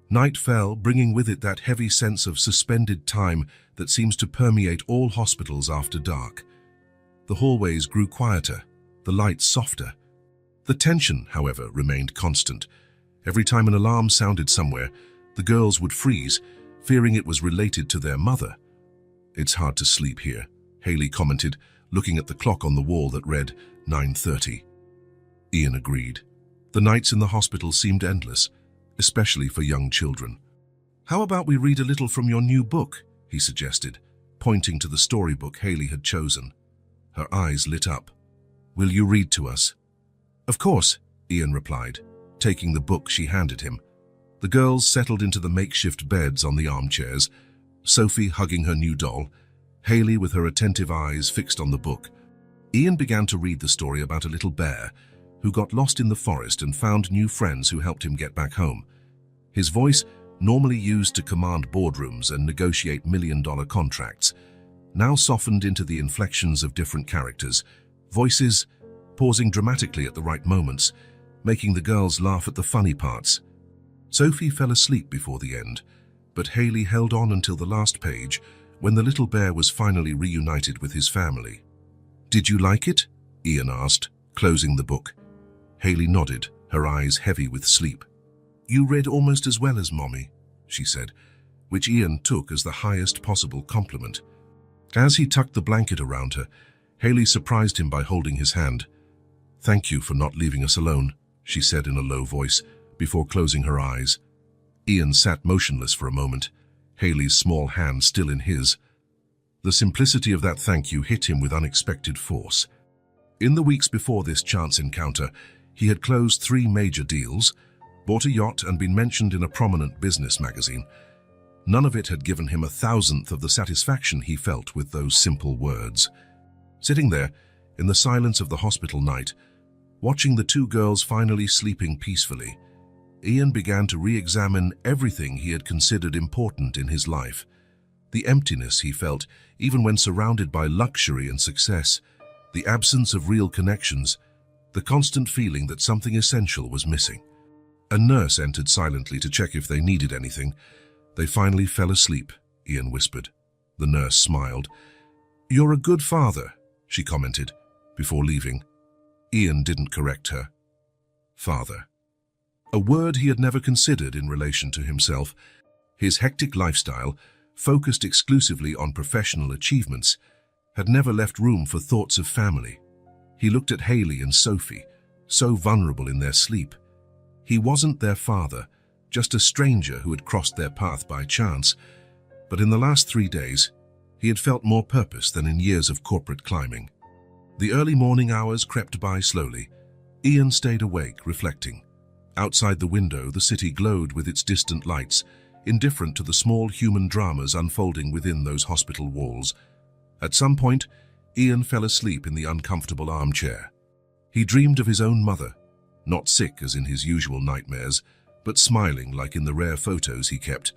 Night fell, bringing with it that heavy sense of suspended time that seems to permeate all hospitals after dark. The hallways grew quieter, the lights softer. The tension, however, remained constant. Every time an alarm sounded somewhere, the girls would freeze, fearing it was related to their mother. "It's hard to sleep here," Haley commented, looking at the clock on the wall that read 9:30. Ian agreed. The nights in the hospital seemed endless, especially for young children. "How about we read a little from your new book?" he suggested, pointing to the storybook Haley had chosen. Her eyes lit up. "Will you read to us?" "Of course," Ian replied, taking the book she handed him. The girls settled into the makeshift beds on the armchairs, Sophie hugging her new doll, Haley with her attentive eyes fixed on the book. Ian began to read the story about a little bear who got lost in the forest and found new friends who helped him get back home. His voice, normally used to command boardrooms and negotiate million-dollar contracts, now softened into the inflections of different characters, voices pausing dramatically at the right moments, making the girls laugh at the funny parts. Sophie fell asleep before the end, but Haley held on until the last page, when the little bear was finally reunited with his family. "Did you like it?" Ian asked, closing the book. Haley nodded, her eyes heavy with sleep. "You read almost as well as Mommy," she said, which Ian took as the highest possible compliment. As he tucked the blanket around her, Haley surprised him by holding his hand. "Thank you for not leaving us alone," she said in a low voice, before closing her eyes. Ian sat motionless for a moment, Haley's small hand still in his. The simplicity of that thank you hit him with unexpected force. In the weeks before this chance encounter, he had closed 3 major deals, bought a yacht and been mentioned in a prominent business magazine. None of it had given him 1,000th of the satisfaction he felt with those simple words. Sitting there, in the silence of the hospital night, watching the 2 girls finally sleeping peacefully, Ian began to re-examine everything he had considered important in his life. The emptiness he felt, even when surrounded by luxury and success, the absence of real connections, the constant feeling that something essential was missing. A nurse entered silently to check if they needed anything. "They finally fell asleep," Ian whispered. The nurse smiled. "You're a good father," she commented, before leaving. Ian didn't correct her. Father. A word he had never considered in relation to himself. His hectic lifestyle, focused exclusively on professional achievements, had never left room for thoughts of family. He looked at Haley and Sophie, so vulnerable in their sleep. He wasn't their father, just a stranger who had crossed their path by chance. But in the last 3 days, he had felt more purpose than in years of corporate climbing. The early morning hours crept by slowly. Ian stayed awake, reflecting. Outside the window, the city glowed with its distant lights, indifferent to the small human dramas unfolding within those hospital walls. At some point, Ian fell asleep in the uncomfortable armchair. He dreamed of his own mother, not sick as in his usual nightmares, but smiling like in the rare photos he kept.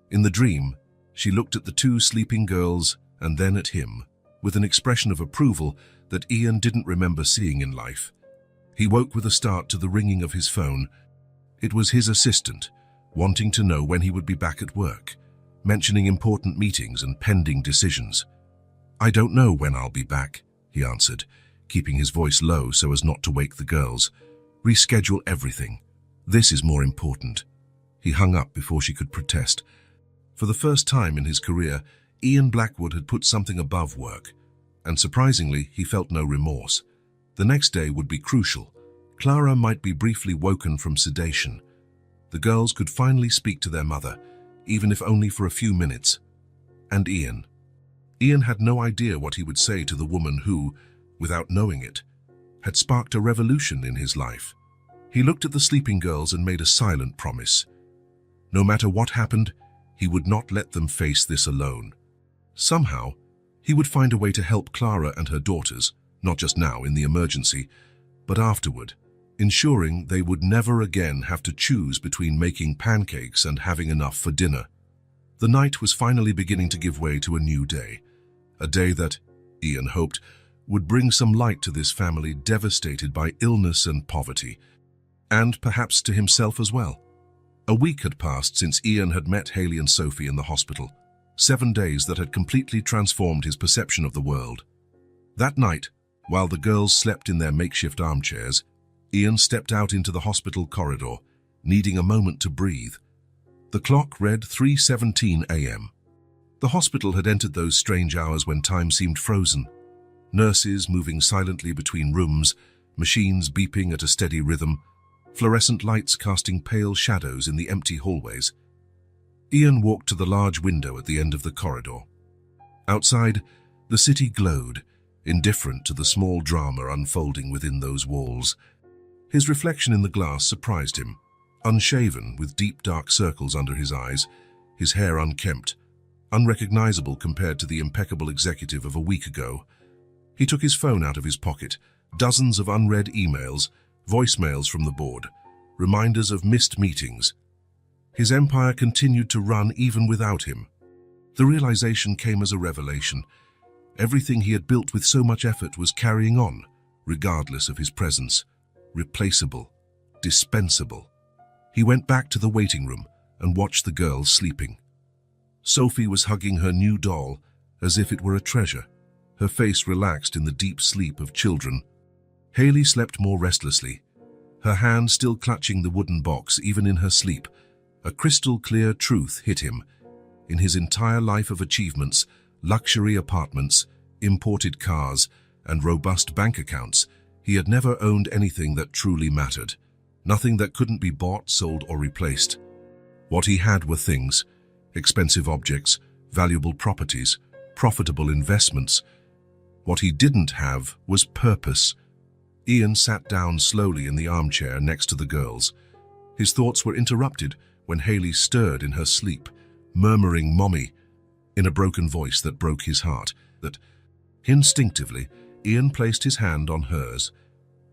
In the dream, she looked at the two sleeping girls and then at him, with an expression of approval that Ian didn't remember seeing in life. He woke with a start to the ringing of his phone. It was his assistant, wanting to know when he would be back at work, mentioning important meetings and pending decisions. "I don't know when I'll be back," he answered, keeping his voice low so as not to wake the girls. "Reschedule everything. This is more important." He hung up before she could protest. For the first time in his career, Ian Blackwood had put something above work, and surprisingly, he felt no remorse. The next day would be crucial. Clara might be briefly woken from sedation. The girls could finally speak to their mother, even if only for a few minutes. And Ian. Ian had no idea what he would say to the woman who, without knowing it, had sparked a revolution in his life. He looked at the sleeping girls and made a silent promise. No matter what happened, he would not let them face this alone. Somehow, he would find a way to help Clara and her daughters, not just now in the emergency, but afterward, ensuring they would never again have to choose between making pancakes and having enough for dinner. The night was finally beginning to give way to a new day, a day that, Ian hoped, would bring some light to this family devastated by illness and poverty, and perhaps to himself as well. A week had passed since Ian had met Hayley and Sophie in the hospital, 7 days that had completely transformed his perception of the world. That night, while the girls slept in their makeshift armchairs, Ian stepped out into the hospital corridor, needing a moment to breathe. The clock read 3:17 a.m. The hospital had entered those strange hours when time seemed frozen. Nurses moving silently between rooms, machines beeping at a steady rhythm, fluorescent lights casting pale shadows in the empty hallways. Ian walked to the large window at the end of the corridor. Outside, the city glowed, indifferent to the small drama unfolding within those walls. His reflection in the glass surprised him, unshaven with deep dark circles under his eyes, his hair unkempt, unrecognizable compared to the impeccable executive of a week ago. He took his phone out of his pocket, dozens of unread emails, voicemails from the board, reminders of missed meetings. His empire continued to run even without him. The realization came as a revelation. Everything he had built with so much effort was carrying on, regardless of his presence. Replaceable, dispensable. He went back to the waiting room and watched the girls sleeping. Sophie was hugging her new doll as if it were a treasure, her face relaxed in the deep sleep of children. Hayley slept more restlessly, her hand still clutching the wooden box even in her sleep. A crystal-clear truth hit him. In his entire life of achievements, luxury apartments, imported cars, and robust bank accounts, he had never owned anything that truly mattered. Nothing that couldn't be bought, sold, or replaced. What he had were things, expensive objects, valuable properties, profitable investments. What he didn't have was purpose. Ian sat down slowly in the armchair next to the girls. His thoughts were interrupted when Hayley stirred in her sleep, murmuring "Mommy," in a broken voice that broke his heart. That instinctively, Ian placed his hand on hers,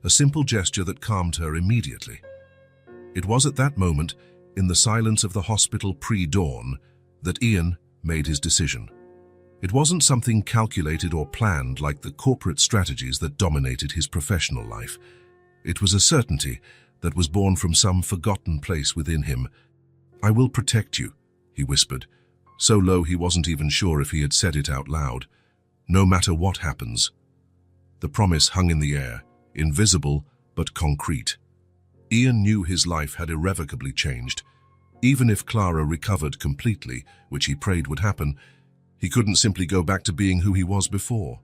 a simple gesture that calmed her immediately. It was at that moment, in the silence of the hospital pre-dawn, that Ian made his decision. It wasn't something calculated or planned like the corporate strategies that dominated his professional life. It was a certainty that was born from some forgotten place within him. "I will protect you," he whispered, so low he wasn't even sure if he had said it out loud. "No matter what happens." The promise hung in the air, invisible but concrete. Ian knew his life had irrevocably changed. Even if Clara recovered completely, which he prayed would happen, he couldn't simply go back to being who he was before.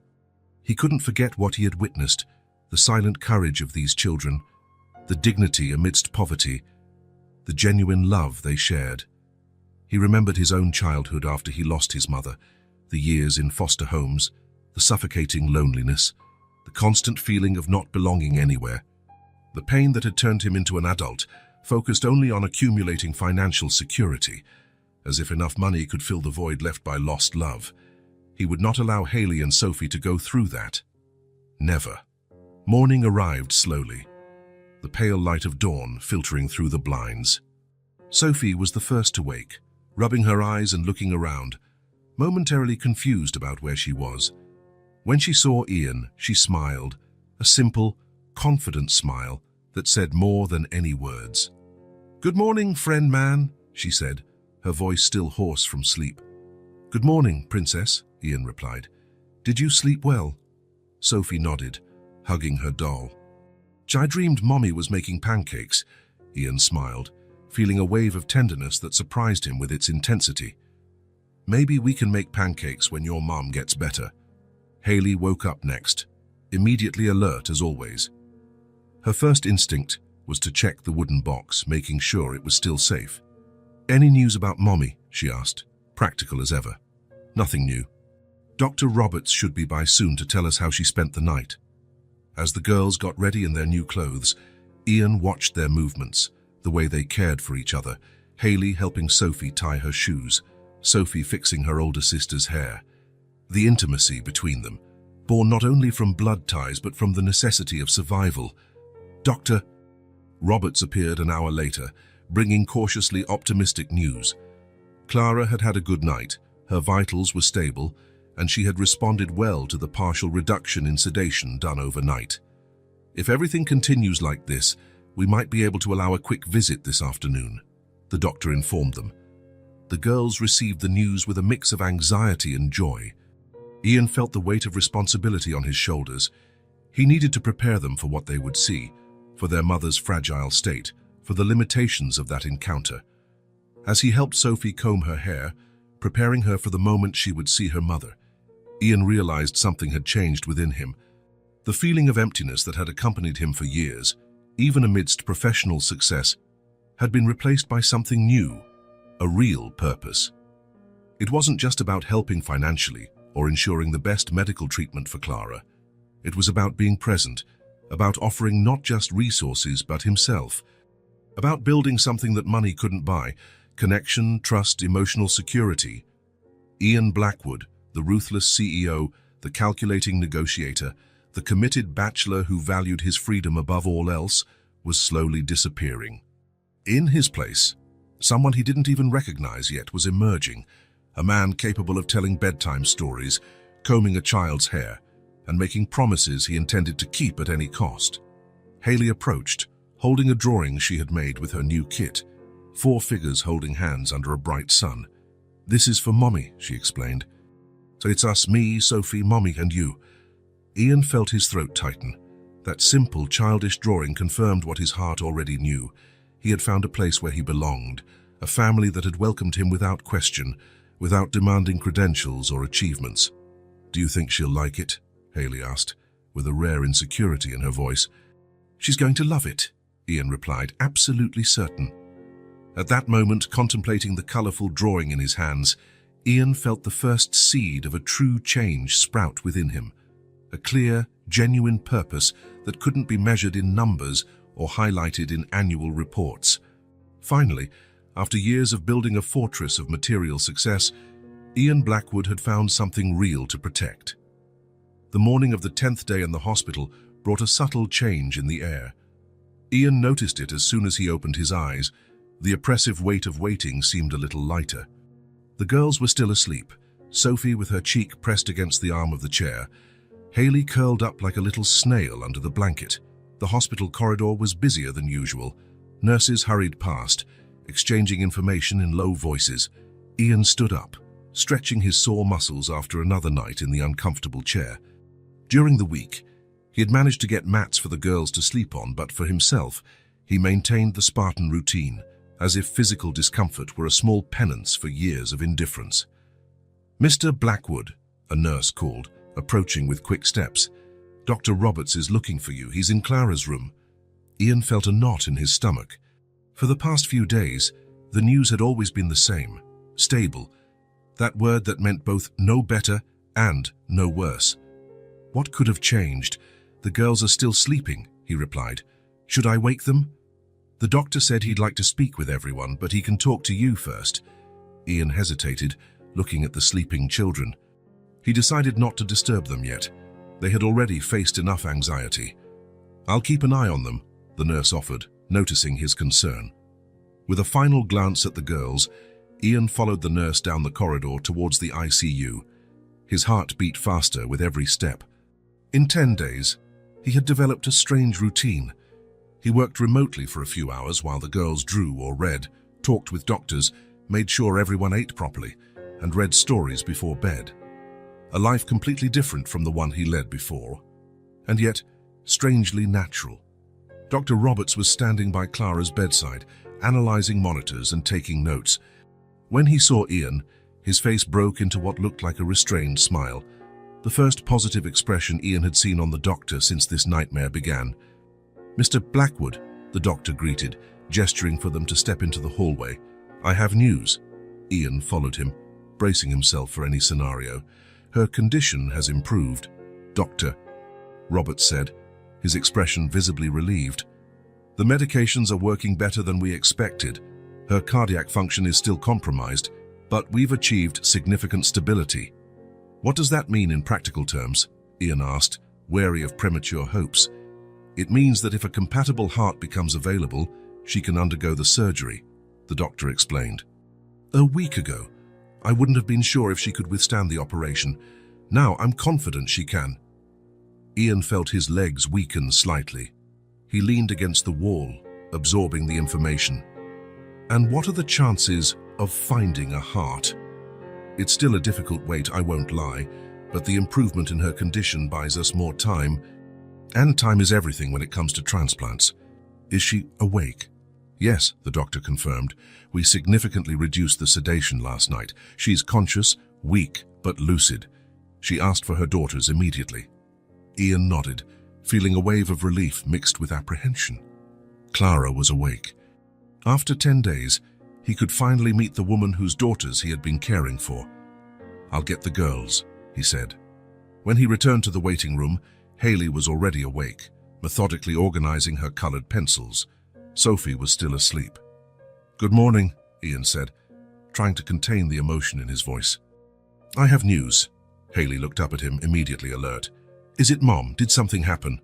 He couldn't forget what he had witnessed, the silent courage of these children, the dignity amidst poverty, the genuine love they shared. He remembered his own childhood after he lost his mother, the years in foster homes, the suffocating loneliness, the constant feeling of not belonging anywhere. The pain that had turned him into an adult, focused only on accumulating financial security. as if enough money could fill the void left by lost love. He would not allow Haley and Sophie to go through that. Never. Morning arrived slowly, the pale light of dawn filtering through the blinds. Sophie was the first to wake, rubbing her eyes and looking around, momentarily confused about where she was. When she saw Ian, she smiled, a simple, confident smile that said more than any words. "Good morning, friend man," she said, her voice still hoarse from sleep. "Good morning, princess," Ian replied. "Did you sleep well?" Sophie nodded, hugging her doll. "I dreamed Mommy was making pancakes," Ian smiled, feeling a wave of tenderness that surprised him with its intensity. "Maybe we can make pancakes when your mom gets better." Haley woke up next, immediately alert as always. Her first instinct was to check the wooden box, making sure it was still safe. "Any news about Mommy?" she asked, practical as ever. "Nothing new. Dr. Roberts should be by soon to tell us how she spent the night." As the girls got ready in their new clothes, Ian watched their movements, the way they cared for each other, Haley helping Sophie tie her shoes, Sophie fixing her older sister's hair. The intimacy between them, born not only from blood ties but from the necessity of survival. Dr. Roberts appeared an hour later, bringing cautiously optimistic news. Clara had had a good night, her vitals were stable, and she had responded well to the partial reduction in sedation done overnight. "If everything continues like this, we might be able to allow a quick visit this afternoon," the doctor informed them. The girls received the news with a mix of anxiety and joy. Ian felt the weight of responsibility on his shoulders. He needed to prepare them for what they would see, for their mother's fragile state, for the limitations of that encounter. As he helped Sophie comb her hair, preparing her for the moment she would see her mother, Ian realized something had changed within him. The feeling of emptiness that had accompanied him for years, even amidst professional success, had been replaced by something new, a real purpose. It wasn't just about helping financially or ensuring the best medical treatment for Clara. It was about being present, about offering not just resources but himself, about building something that money couldn't buy: connection, trust, emotional security. Ian Blackwood, the ruthless CEO, the calculating negotiator, the committed bachelor who valued his freedom above all else, was slowly disappearing. In his place, someone he didn't even recognize yet was emerging, a man capable of telling bedtime stories, combing a child's hair, and making promises he intended to keep at any cost. Haley approached, holding a drawing she had made with her new kit, 4 figures holding hands under a bright sun. "This is for Mommy," she explained. "So it's us, me, Sophie, Mommy, and you." Ian felt his throat tighten. That simple, childish drawing confirmed what his heart already knew. He had found a place where he belonged, a family that had welcomed him without question, without demanding credentials or achievements. "Do you think she'll like it?" Haley asked, with a rare insecurity in her voice. "She's going to love it," Ian replied, absolutely certain. At that moment, contemplating the colorful drawing in his hands, Ian felt the first seed of a true change sprout within him, a clear, genuine purpose that couldn't be measured in numbers or highlighted in annual reports. Finally, after years of building a fortress of material success, Ian Blackwood had found something real to protect. The morning of the 10th day in the hospital brought a subtle change in the air. Ian noticed it as soon as he opened his eyes. The oppressive weight of waiting seemed a little lighter. The girls were still asleep, Sophie with her cheek pressed against the arm of the chair, Haley curled up like a little snail under the blanket. The hospital corridor was busier than usual. Nurses hurried past, exchanging information in low voices. Ian stood up, stretching his sore muscles after another night in the uncomfortable chair. During the week, he had managed to get mats for the girls to sleep on, but for himself, he maintained the Spartan routine, as if physical discomfort were a small penance for years of indifference. "Mr. Blackwood," a nurse called, approaching with quick steps. "Dr. Roberts is looking for you. He's in Clara's room." Ian felt a knot in his stomach. For the past few days, the news had always been the same: stable. That word that meant both no better and no worse. What could have changed? "The girls are still sleeping," he replied. "Should I wake them?" "The doctor said he'd like to speak with everyone, but he can talk to you first." Ian hesitated, looking at the sleeping children. He decided not to disturb them yet. They had already faced enough anxiety. "I'll keep an eye on them," the nurse offered, noticing his concern. With a final glance at the girls, Ian followed the nurse down the corridor towards the ICU. His heart beat faster with every step. In 10 days, he had developed a strange routine. He worked remotely for a few hours while the girls drew or read, talked with doctors, made sure everyone ate properly, and read stories before bed. A life completely different from the one he led before, and yet strangely natural. Dr. Roberts was standing by Clara's bedside, analyzing monitors and taking notes. When he saw Ian, his face broke into what looked like a restrained smile, the first positive expression Ian had seen on the doctor since this nightmare began. "Mr. Blackwood," the doctor greeted, gesturing for them to step into the hallway. "I have news." Ian followed him, bracing himself for any scenario. "Her condition has improved, Doctor," Roberts said, his expression visibly relieved. "The medications are working better than we expected. Her cardiac function is still compromised, but we've achieved significant stability." "What does that mean in practical terms?" Ian asked, wary of premature hopes. "It means that if a compatible heart becomes available, she can undergo the surgery," the doctor explained. "A week ago, I wouldn't have been sure if she could withstand the operation. Now I'm confident she can." Ian felt his legs weaken slightly. He leaned against the wall, absorbing the information. "And what are the chances of finding a heart?" "It's still a difficult wait, I won't lie, but the improvement in her condition buys us more time. And time is everything when it comes to transplants." "Is she awake?" "Yes," the doctor confirmed. "We significantly reduced the sedation last night. She's conscious, weak, but lucid. She asked for her daughters immediately." Ian nodded, feeling a wave of relief mixed with apprehension. Clara was awake. After 10 days, he could finally meet the woman whose daughters he had been caring for. "I'll get the girls," he said. When he returned to the waiting room, Haley was already awake, methodically organizing her colored pencils. Sophie was still asleep. "Good morning," Ian said, trying to contain the emotion in his voice. "I have news." Haley looked up at him, immediately alert. "Is it Mom? Did something happen?"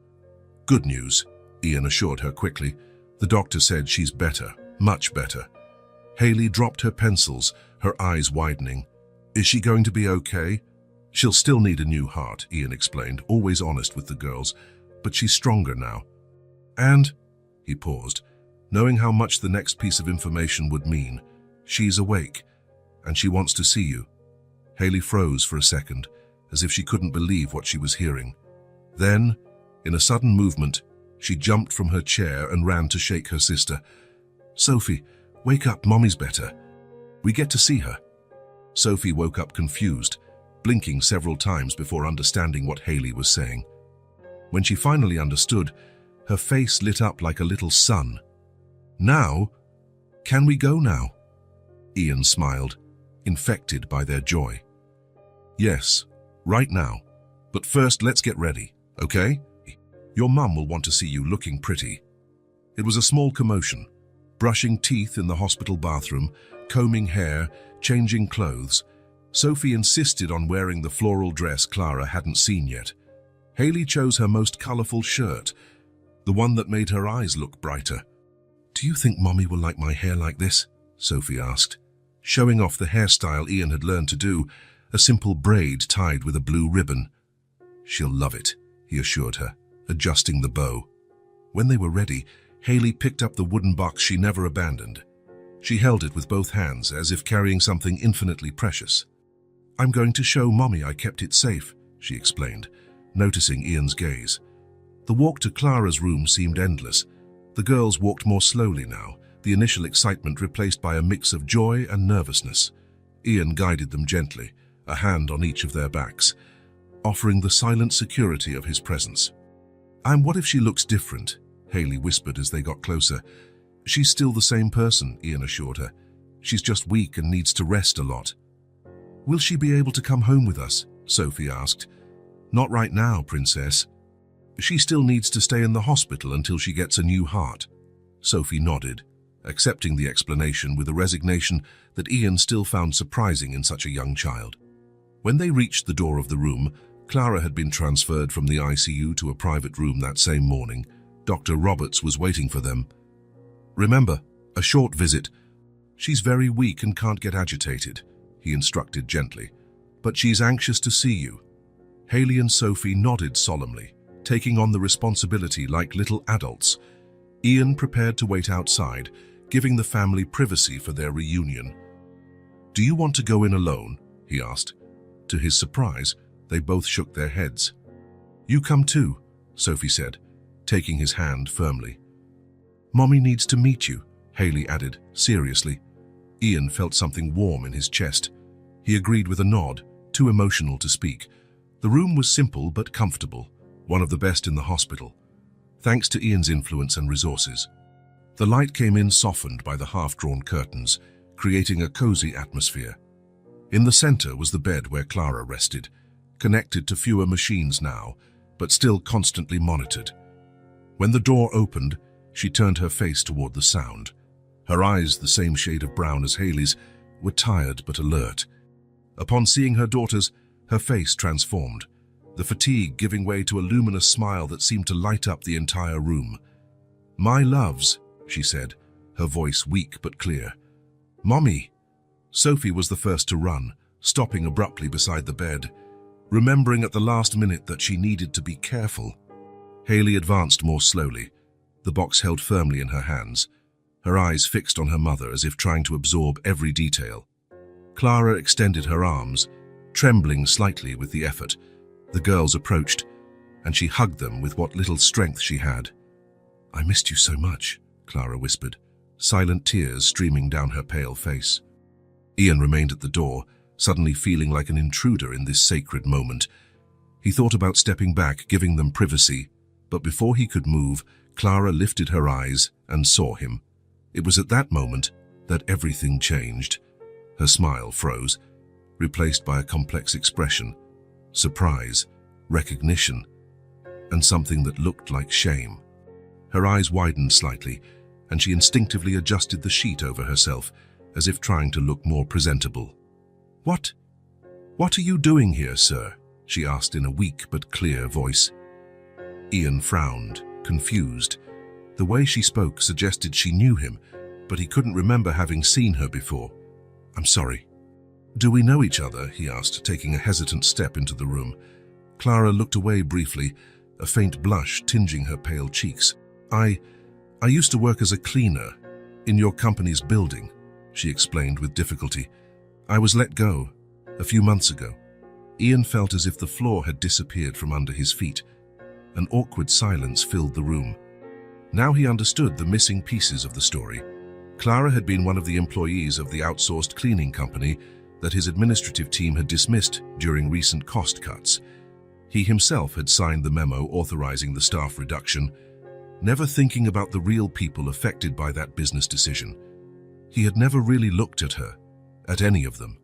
"Good news," Ian assured her quickly. "The doctor said she's better, much better." Haley dropped her pencils, her eyes widening. "Is she going to be okay?" "She'll still need a new heart," Ian explained, always honest with the girls, "but she's stronger now. And," he paused, knowing how much the next piece of information would mean, "she's awake, and she wants to see you." Haley froze for a second, as if she couldn't believe what she was hearing. Then, in a sudden movement, she jumped from her chair and ran to shake her sister. "Sophie, wake up, Mommy's better. We get to see her." Sophie woke up confused, blinking several times before understanding what Haley was saying. When she finally understood, her face lit up like a little sun. "Now? Can we go now?" Ian smiled, infected by their joy. "Yes, right now. But first, let's get ready, okay? Your mum will want to see you looking pretty." It was a small commotion. Brushing teeth in the hospital bathroom, combing hair, changing clothes. Sophie insisted on wearing the floral dress Clara hadn't seen yet. Haley chose her most colorful shirt, the one that made her eyes look brighter. "Do you think Mommy will like my hair like this?" Sophie asked, showing off the hairstyle Ian had learned to do, a simple braid tied with a blue ribbon. "She'll love it," he assured her, adjusting the bow. When they were ready, Haley picked up the wooden box she never abandoned. She held it with both hands, as if carrying something infinitely precious. "I'm going to show Mommy I kept it safe," she explained, noticing Ian's gaze. The walk to Clara's room seemed endless. The girls walked more slowly now, the initial excitement replaced by a mix of joy and nervousness. Ian guided them gently, a hand on each of their backs, offering the silent security of his presence. "And what if she looks different?" Haley whispered as they got closer. "She's still the same person," Ian assured her. "She's just weak and needs to rest a lot." "Will she be able to come home with us?" Sophie asked. "Not right now, Princess. She still needs to stay in the hospital until she gets a new heart." Sophie nodded, accepting the explanation with a resignation that Ian still found surprising in such a young child. When they reached the door of the room, Clara had been transferred from the ICU to a private room that same morning. Dr. Roberts was waiting for them. "Remember, a short visit. She's very weak and can't get agitated," he instructed gently. "But she's anxious to see you." Haley and Sophie nodded solemnly, taking on the responsibility like little adults. Ian prepared to wait outside, giving the family privacy for their reunion. "Do you want to go in alone?" he asked. To his surprise, they both shook their heads. "You come too," Sophie said, taking his hand firmly. "Mommy needs to meet you," Haley added, seriously. Ian felt something warm in his chest. He agreed with a nod, too emotional to speak. The room was simple but comfortable, one of the best in the hospital, thanks to Ian's influence and resources. The light came in softened by the half-drawn curtains, creating a cozy atmosphere. In the center was the bed where Clara rested, connected to fewer machines now, but still constantly monitored. When the door opened, she turned her face toward the sound. Her eyes, the same shade of brown as Haley's, were tired but alert. Upon seeing her daughters, her face transformed, the fatigue giving way to a luminous smile that seemed to light up the entire room. "My loves," she said, her voice weak but clear. "Mommy." Sophie was the first to run, stopping abruptly beside the bed, remembering at the last minute that she needed to be careful. Haley advanced more slowly, the box held firmly in her hands, her eyes fixed on her mother as if trying to absorb every detail. Clara extended her arms, trembling slightly with the effort. The girls approached, and she hugged them with what little strength she had. "I missed you so much," Clara whispered, silent tears streaming down her pale face. Ian remained at the door, suddenly feeling like an intruder in this sacred moment. He thought about stepping back, giving them privacy, but before he could move, Clara lifted her eyes and saw him. It was at that moment that everything changed. Her smile froze, replaced by a complex expression, surprise, recognition, and something that looked like shame. Her eyes widened slightly, and she instinctively adjusted the sheet over herself, as if trying to look more presentable. What are you doing here, sir?" she asked in a weak but clear voice. Ian frowned, confused. The way she spoke suggested she knew him, but he couldn't remember having seen her before. "I'm sorry." "Do we know each other?" he asked, taking a hesitant step into the room. Clara looked away briefly, a faint blush tinging her pale cheeks. I used to work as a cleaner in your company's building," she explained with difficulty. "I was let go a few months ago." Ian felt as if the floor had disappeared from under his feet. An awkward silence filled the room. Now he understood the missing pieces of the story. Clara had been one of the employees of the outsourced cleaning company that his administrative team had dismissed during recent cost cuts. He himself had signed the memo authorizing the staff reduction, never thinking about the real people affected by that business decision. He had never really looked at her, at any of them.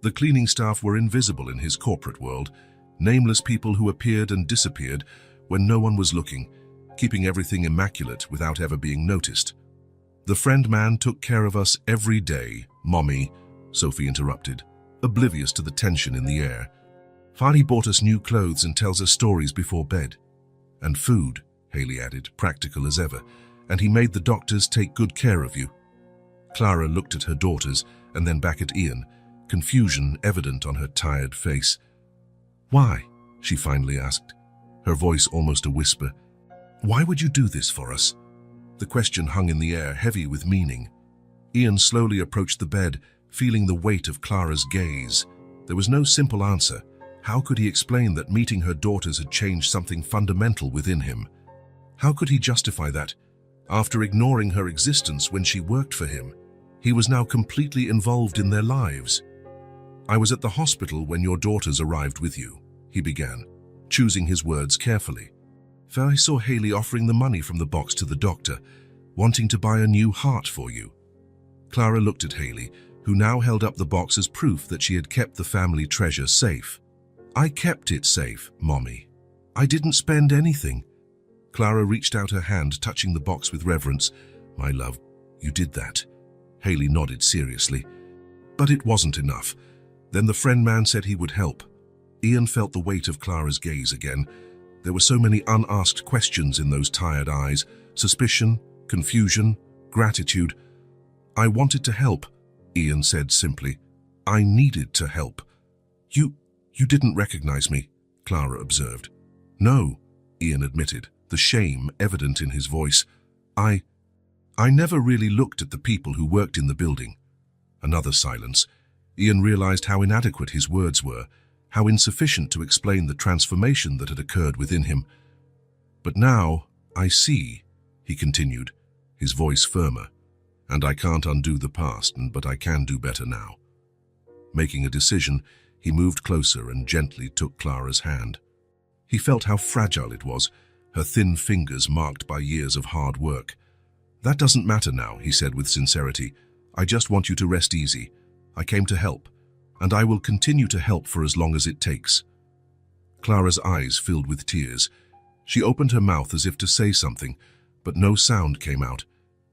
The cleaning staff were invisible in his corporate world, nameless people who appeared and disappeared when no one was looking, keeping everything immaculate without ever being noticed. "The friend man took care of us every day, Mommy," Sophie interrupted, oblivious to the tension in the air. "Finally bought us new clothes and tells us stories before bed. And food," Haley added, practical as ever, "and he made the doctors take good care of you." Clara looked at her daughters and then back at Ian, confusion evident on her tired face. "Why?" she finally asked, her voice almost a whisper. "Why would you do this for us?" The question hung in the air, heavy with meaning. Ian slowly approached the bed, feeling the weight of Clara's gaze. There was no simple answer. How could he explain that meeting her daughters had changed something fundamental within him? How could he justify that, after ignoring her existence when she worked for him, he was now completely involved in their lives? "I was at the hospital when your daughters arrived with you," he began, choosing his words carefully. "I saw Haley offering the money from the box to the doctor, wanting to buy a new heart for you." Clara looked at Haley, who now held up the box as proof that she had kept the family treasure safe. "I kept it safe, Mommy. I didn't spend anything." Clara reached out her hand, touching the box with reverence. "My love, You did that. Haley nodded seriously. But it wasn't enough. Then the friend man said he would help. Ian felt the weight of Clara's gaze again. There were so many unasked questions in those tired eyes. Suspicion, confusion, gratitude. I wanted to help, Ian said simply. I needed to help. You didn't recognize me, Clara observed. No, Ian admitted, the shame evident in his voice. I never really looked at the people who worked in the building. Another silence. Ian realized how inadequate his words were, how insufficient to explain the transformation that had occurred within him. But now, I see, he continued, his voice firmer, and I can't undo the past, but I can do better now. Making a decision, he moved closer and gently took Clara's hand. He felt how fragile it was, her thin fingers marked by years of hard work. That doesn't matter now, he said with sincerity. I just want you to rest easy. I came to help, and I will continue to help for as long as it takes. Clara's eyes filled with tears. She opened her mouth as if to say something, but no sound came out.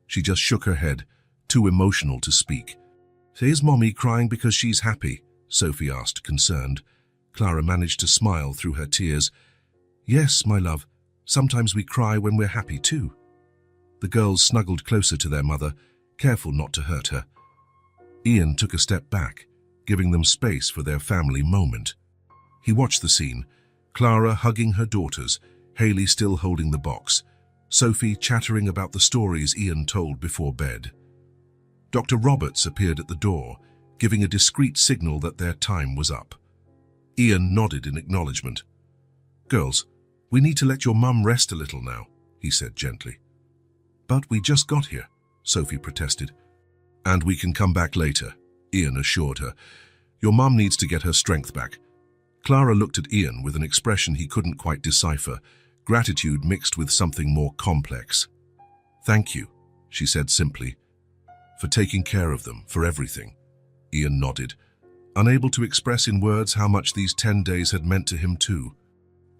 She just shook her head, too emotional to speak. Is Mommy crying because she's happy? Sophie asked, concerned. Clara managed to smile through her tears. Yes, my love. Sometimes we cry when we're happy too. The girls snuggled closer to their mother, careful not to hurt her. Ian took a step back, giving them space for their family moment. He watched the scene, Clara hugging her daughters, Haley still holding the box, Sophie chattering about the stories Ian told before bed. Dr. Roberts appeared at the door, giving a discreet signal that their time was up. Ian nodded in acknowledgement. Girls, we need to let your mum rest a little now, he said gently. But we just got here, Sophie protested. And we can come back later, Ian assured her. Your mum needs to get her strength back. Clara looked at Ian with an expression he couldn't quite decipher, gratitude mixed with something more complex. Thank you, she said simply. For taking care of them, for everything. Ian nodded, unable to express in words how much these 10 days had meant to him too.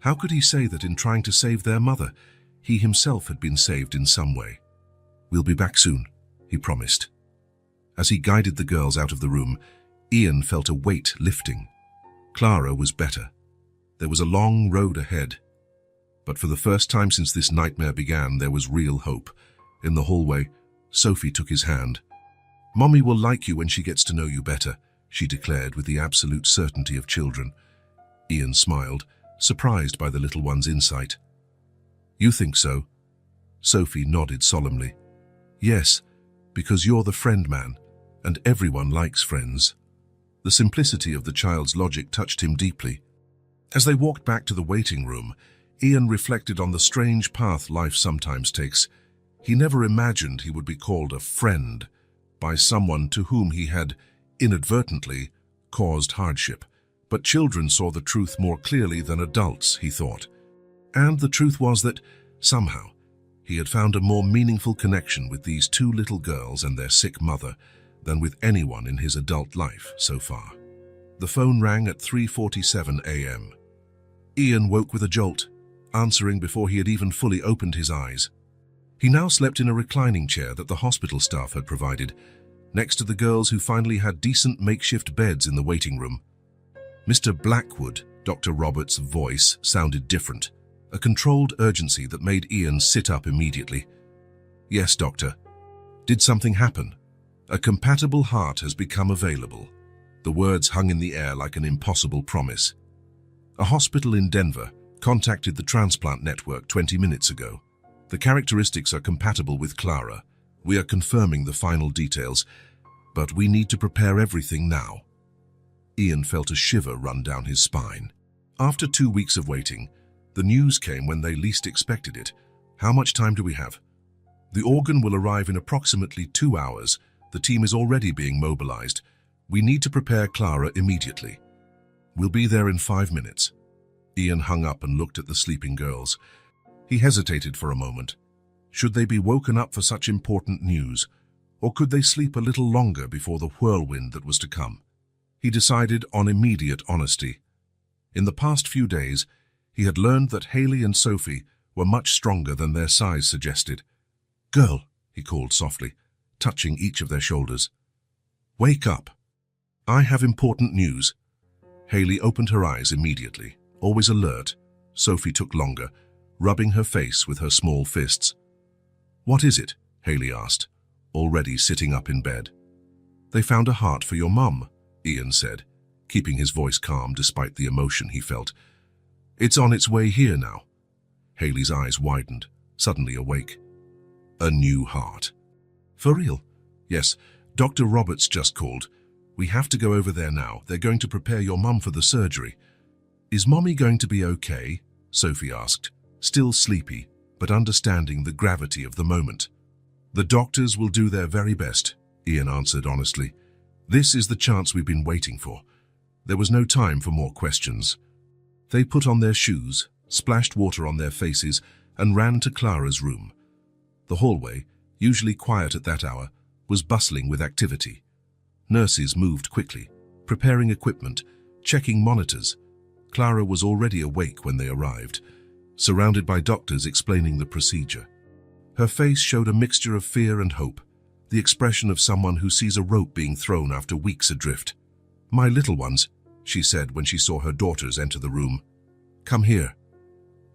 How could he say that in trying to save their mother, he himself had been saved in some way? We'll be back soon, he promised. As he guided the girls out of the room, Ian felt a weight lifting. Clara was better. There was a long road ahead. But for the first time since this nightmare began, there was real hope. In the hallway, Sophie took his hand. Mommy will like you when she gets to know you better, she declared with the absolute certainty of children. Ian smiled, surprised by the little one's insight. You think so? Sophie nodded solemnly. Yes, because you're the friend man, and everyone likes friends. The simplicity of the child's logic touched him deeply. As they walked back to the waiting room, Ian reflected on the strange path life sometimes takes. He never imagined he would be called a friend by someone to whom he had, inadvertently, caused hardship. But children saw the truth more clearly than adults, he thought. And the truth was that, somehow, he had found a more meaningful connection with these two little girls and their sick mother than with anyone in his adult life so far. The phone rang at 3:47 a.m. Ian woke with a jolt, answering before he had even fully opened his eyes. He now slept in a reclining chair that the hospital staff had provided, next to the girls who finally had decent makeshift beds in the waiting room. Mr. Blackwood, Dr. Roberts' voice sounded different, a controlled urgency that made Ian sit up immediately. Yes, doctor. Did something happen? A compatible heart has become available. The words hung in the air like an impossible promise. A hospital in Denver contacted the transplant network 20 minutes ago. The characteristics are compatible with Clara. We are confirming the final details, but we need to prepare everything now. Ian felt a shiver run down his spine. After 2 weeks of waiting, the news came when they least expected it. How much time do we have? The organ will arrive in approximately 2 hours. The team is already being mobilized. We need to prepare Clara immediately. We'll be there in 5 minutes. Ian hung up and looked at the sleeping girls. He hesitated for a moment. Should they be woken up for such important news, or could they sleep a little longer before the whirlwind that was to come? He decided on immediate honesty. In the past few days, he had learned that Haley and Sophie were much stronger than their size suggested. Girl, he called softly, touching each of their shoulders. "Wake up. I have important news." Haley opened her eyes immediately. Always alert, Sophie took longer, rubbing her face with her small fists. "What is it?" Haley asked, already sitting up in bed. "They found a heart for your mum," Ian said, keeping his voice calm despite the emotion he felt. "It's on its way here now." Haley's eyes widened, suddenly awake. "A new heart? For real?" "Yes, Dr. Roberts just called. We have to go over there now. They're going to prepare your mum for the surgery." "Is Mommy going to be okay?" Sophie asked, still sleepy, but understanding the gravity of the moment. "The doctors will do their very best," Ian answered honestly. "This is the chance we've been waiting for." There was no time for more questions. They put on their shoes, splashed water on their faces, and ran to Clara's room. The hallway, usually quiet at that hour, was bustling with activity. Nurses moved quickly, preparing equipment, checking monitors. Clara was already awake when they arrived, surrounded by doctors explaining the procedure. Her face showed a mixture of fear and hope, the expression of someone who sees a rope being thrown after weeks adrift. "My little ones," she said when she saw her daughters enter the room. "Come here."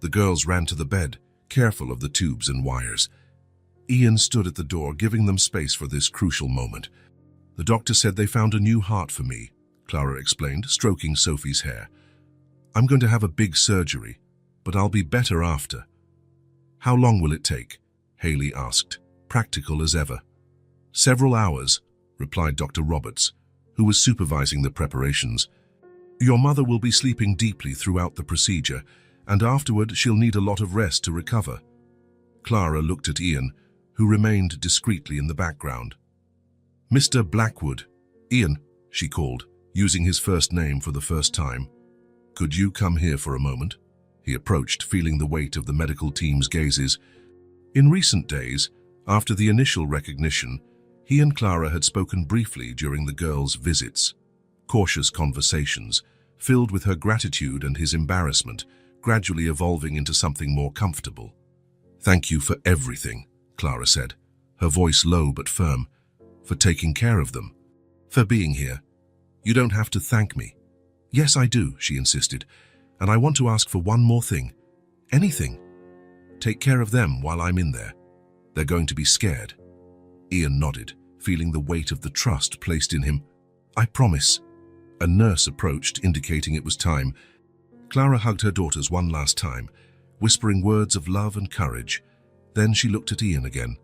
The girls ran to the bed, careful of the tubes and wires. Ian stood at the door, giving them space for this crucial moment. "The doctor said they found a new heart for me," Clara explained, stroking Sophie's hair. "I'm going to have a big surgery, but I'll be better after." "How long will it take?" Haley asked, practical as ever. "Several hours," replied Dr. Roberts, who was supervising the preparations. "Your mother will be sleeping deeply throughout the procedure, and afterward she'll need a lot of rest to recover." Clara looked at Ian, who remained discreetly in the background. "Mr. Blackwood." "Ian," she called, using his first name for the first time. "Could you come here for a moment?" He approached, feeling the weight of the medical team's gazes. In recent days, after the initial recognition, he and Clara had spoken briefly during the girls' visits. Cautious conversations, filled with her gratitude and his embarrassment, gradually evolving into something more comfortable. "Thank you for everything," Clara said, her voice low but firm. "For taking care of them. For being here. You don't have to thank me." "Yes, I do," she insisted. "And I want to ask for one more thing. Anything. Take care of them while I'm in there. They're going to be scared." Ian nodded, feeling the weight of the trust placed in him. "I promise." A nurse approached, indicating it was time. Clara hugged her daughters one last time, whispering words of love and courage. Then she looked at Ian again.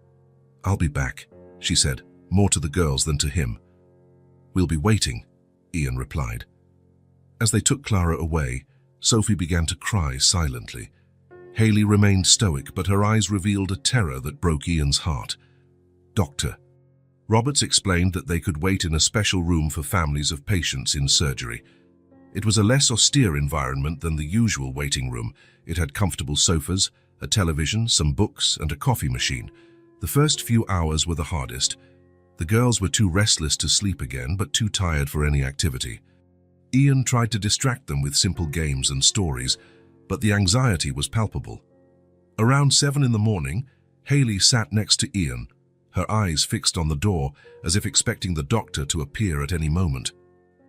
"I'll be back," she said, more to the girls than to him. "We'll be waiting," Ian replied. As they took Clara away, Sophie began to cry silently. Haley remained stoic, but her eyes revealed a terror that broke Ian's heart. "Doctor." Roberts explained that they could wait in a special room for families of patients in surgery. It was a less austere environment than the usual waiting room. It had comfortable sofas, a television, some books, and a coffee machine. The first few hours were the hardest. The girls were too restless to sleep again, but too tired for any activity. Ian tried to distract them with simple games and stories, but the anxiety was palpable. Around 7 in the morning, Haley sat next to Ian, her eyes fixed on the door, as if expecting the doctor to appear at any moment.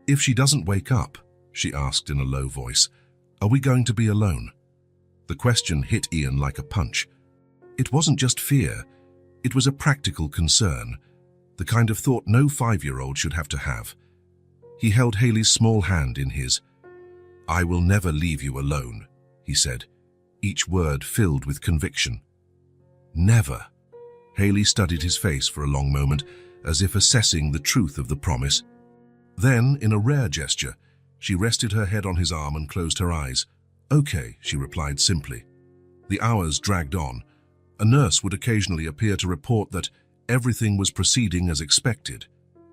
"If she doesn't wake up," she asked in a low voice, "are we going to be alone?" The question hit Ian like a punch. It wasn't just fear, it was a practical concern, the kind of thought no 5-year-old should have to have. He held Haley's small hand in his. "I will never leave you alone," he said, each word filled with conviction. "Never." Haley studied his face for a long moment, as if assessing the truth of the promise. Then, in a rare gesture, she rested her head on his arm and closed her eyes. "Okay," she replied simply. The hours dragged on. A nurse would occasionally appear to report that everything was proceeding as expected.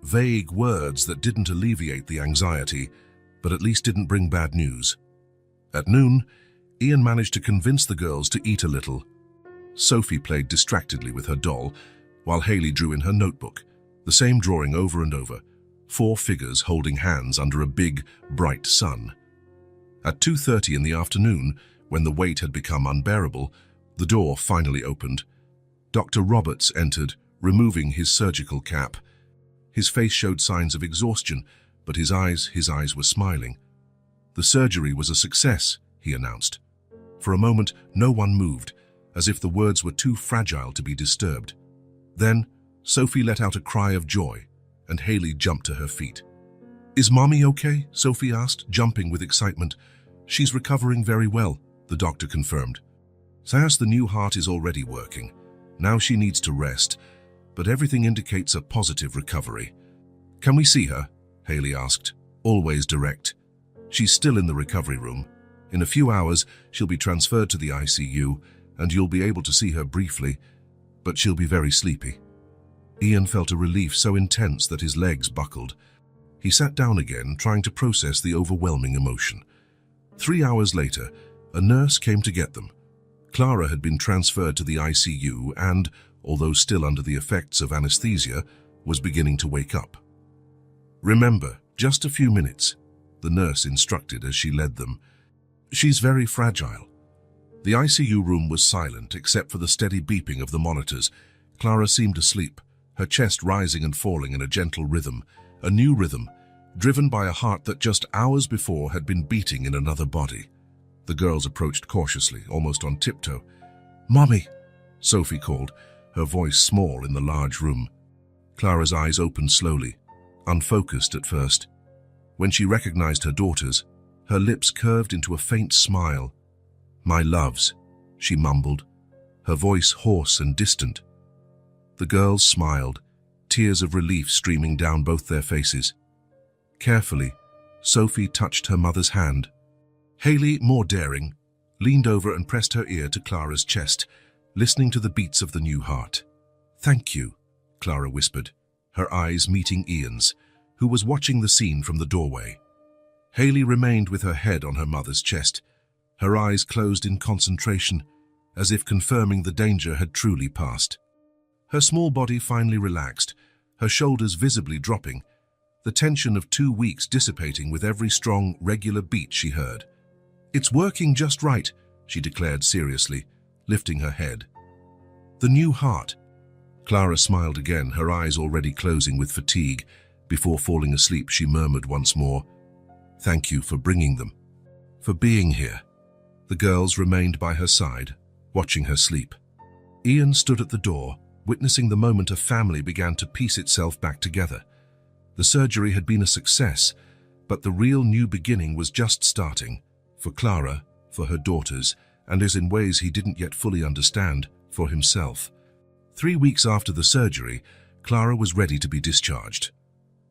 Vague words that didn't alleviate the anxiety, but at least didn't bring bad news. At noon, Ian managed to convince the girls to eat a little. Sophie played distractedly with her doll, while Haley drew in her notebook, the same drawing over and over, 4 figures holding hands under a big, bright sun. At 2:30 in the afternoon, when the wait had become unbearable, the door finally opened. Dr. Roberts entered, removing his surgical cap. His face showed signs of exhaustion, but his eyes were smiling. "The surgery was a success," he announced. For a moment, no one moved, as if the words were too fragile to be disturbed. Then, Sophie let out a cry of joy, and Haley jumped to her feet. "Is Mommy okay?" Sophie asked, jumping with excitement. "She's recovering very well," the doctor confirmed. "Sayas, the new heart is already working. Now she needs to rest, but everything indicates a positive recovery." "Can we see her?" Haley asked, always direct. "She's still in the recovery room. In a few hours, she'll be transferred to the ICU, and you'll be able to see her briefly, but she'll be very sleepy." Ian felt a relief so intense that his legs buckled. He sat down again, trying to process the overwhelming emotion. 3 hours later, a nurse came to get them. Clara had been transferred to the ICU and, although still under the effects of anesthesia, was beginning to wake up. "Remember, just a few minutes," the nurse instructed as she led them. "She's very fragile." The ICU room was silent except for the steady beeping of the monitors. Clara seemed asleep, her chest rising and falling in a gentle rhythm, a new rhythm, driven by a heart that just hours before had been beating in another body. The girls approached cautiously, almost on tiptoe. "Mommy," Sophie called, her voice small in the large room. Clara's eyes opened slowly, unfocused at first. When she recognized her daughters, her lips curved into a faint smile. "My loves," she mumbled, her voice hoarse and distant. The girls smiled, tears of relief streaming down both their faces. Carefully, Sophie touched her mother's hand. Haley, more daring, leaned over and pressed her ear to Clara's chest, listening to the beats of the new heart. "Thank you," Clara whispered, her eyes meeting Ian's, who was watching the scene from the doorway. Haley remained with her head on her mother's chest, her eyes closed in concentration, as if confirming the danger had truly passed. Her small body finally relaxed, her shoulders visibly dropping, the tension of 2 weeks dissipating with every strong, regular beat she heard. "It's working just right," she declared seriously, lifting her head. "The new heart." Clara smiled again, her eyes already closing with fatigue. Before falling asleep, she murmured once more, "Thank you for bringing them, for being here." The girls remained by her side, watching her sleep. Ian stood at the door, witnessing the moment a family began to piece itself back together. The surgery had been a success, but the real new beginning was just starting, for Clara, for her daughters, and as in ways he didn't yet fully understand, for himself. 3 weeks after the surgery, Clara was ready to be discharged.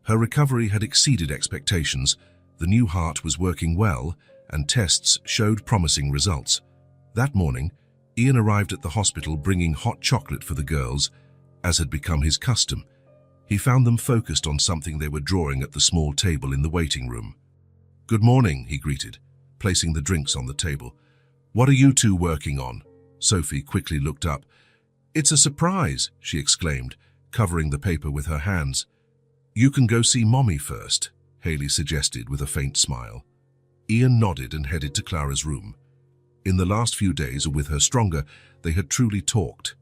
Her recovery had exceeded expectations, the new heart was working well, and tests showed promising results. That morning, Ian arrived at the hospital bringing hot chocolate for the girls, as had become his custom. He found them focused on something they were drawing at the small table in the waiting room. "Good morning," he greeted, placing the drinks on the table. "What are you two working on?" Sophie quickly looked up. "It's a surprise," she exclaimed, covering the paper with her hands. "You can go see Mommy first," Haley suggested with a faint smile. Ian nodded and headed to Clara's room. In the last few days, with her stronger, they had truly talked.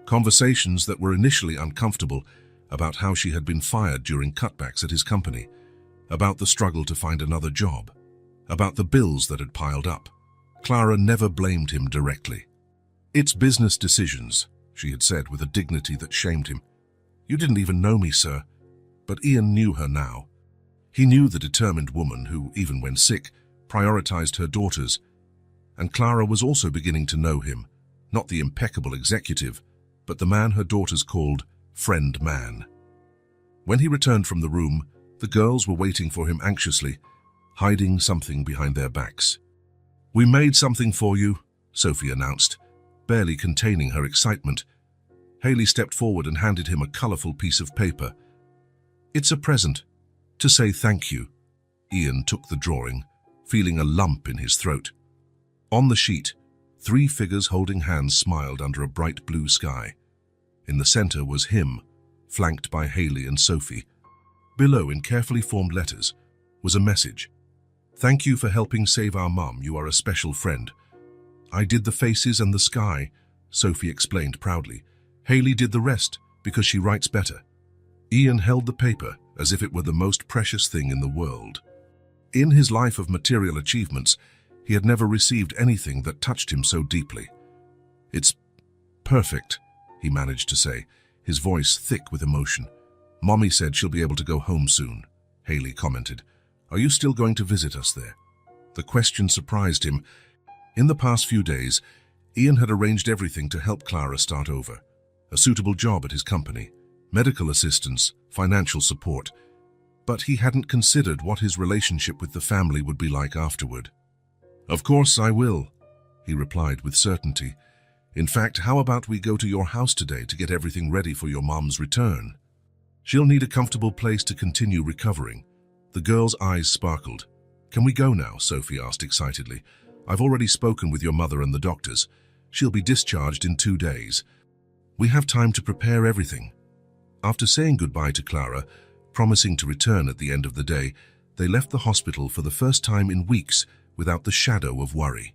Conversations that were initially uncomfortable, about how she had been fired during cutbacks at his company, about the struggle to find another job, about the bills that had piled up. Clara never blamed him directly. "It's business decisions," she had said with a dignity that shamed him. "You didn't even know me, sir." But Ian knew her now. He knew the determined woman who, even when sick, prioritized her daughters. And Clara was also beginning to know him, not the impeccable executive, but the man her daughters called Friend Man. When he returned from the room, the girls were waiting for him anxiously, hiding something behind their backs. "We made something for you," Sophie announced, barely containing her excitement. Haley stepped forward and handed him a colorful piece of paper. "It's a present, to say thank you." Ian took the drawing, feeling a lump in his throat. On the sheet, 3 figures holding hands smiled under a bright blue sky. In the center was him, flanked by Haley and Sophie. Below, in carefully formed letters, was a message. "Thank you for helping save our mum. You are a special friend." "I did the faces and the sky," Sophie explained proudly. "Haley did the rest, Because she writes better. Ian held the paper as if it were the most precious thing in the world. In his life of material achievements, he had never received anything that touched him so deeply. "It's perfect," he managed to say, his voice thick with emotion. "Mommy said she'll be able to go home soon," Haley commented. "Are you still going to visit us there?" The question surprised him. In the past few days, Ian had arranged everything to help Clara start over. A suitable job at his company, medical assistance, financial support. But he hadn't considered what his relationship with the family would be like afterward. "Of course I will," he replied with certainty. "In fact, how about we go to your house today to get everything ready for your mom's return? She'll need a comfortable place to continue recovering." The girl's eyes sparkled. "Can we go now?" Sophie asked excitedly. "I've already spoken with your mother and the doctors. She'll be discharged in 2 days. We have time to prepare everything." After saying goodbye to Clara, promising to return at the end of the day, they left the hospital for the first time in weeks without the shadow of worry.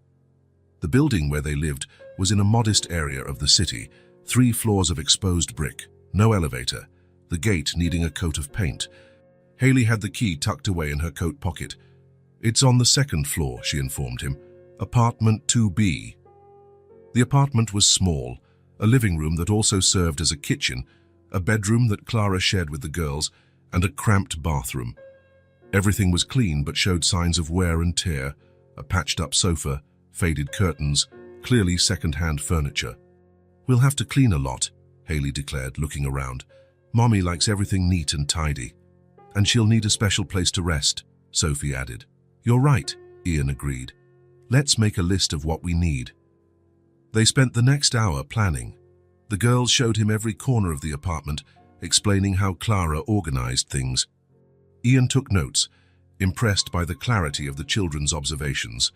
The building where they lived was in a modest area of the city, 3 floors of exposed brick, no elevator, the gate needing a coat of paint. Haley had the key tucked away in her coat pocket. "It's on the 2nd floor," she informed him. "Apartment 2B. The apartment was small, a living room that also served as a kitchen, a bedroom that Clara shared with the girls, and a cramped bathroom. Everything was clean but showed signs of wear and tear, a patched-up sofa, faded curtains, clearly second-hand furniture. "We'll have to clean a lot," Haley declared, looking around. "Mommy likes everything neat and tidy. And she'll need a special place to rest," Sophie added. "You're right," Ian agreed. "Let's make a list of what we need." They spent the next hour planning. The girls showed him every corner of the apartment, explaining how Clara organized things. Ian took notes, impressed by the clarity of the children's observations.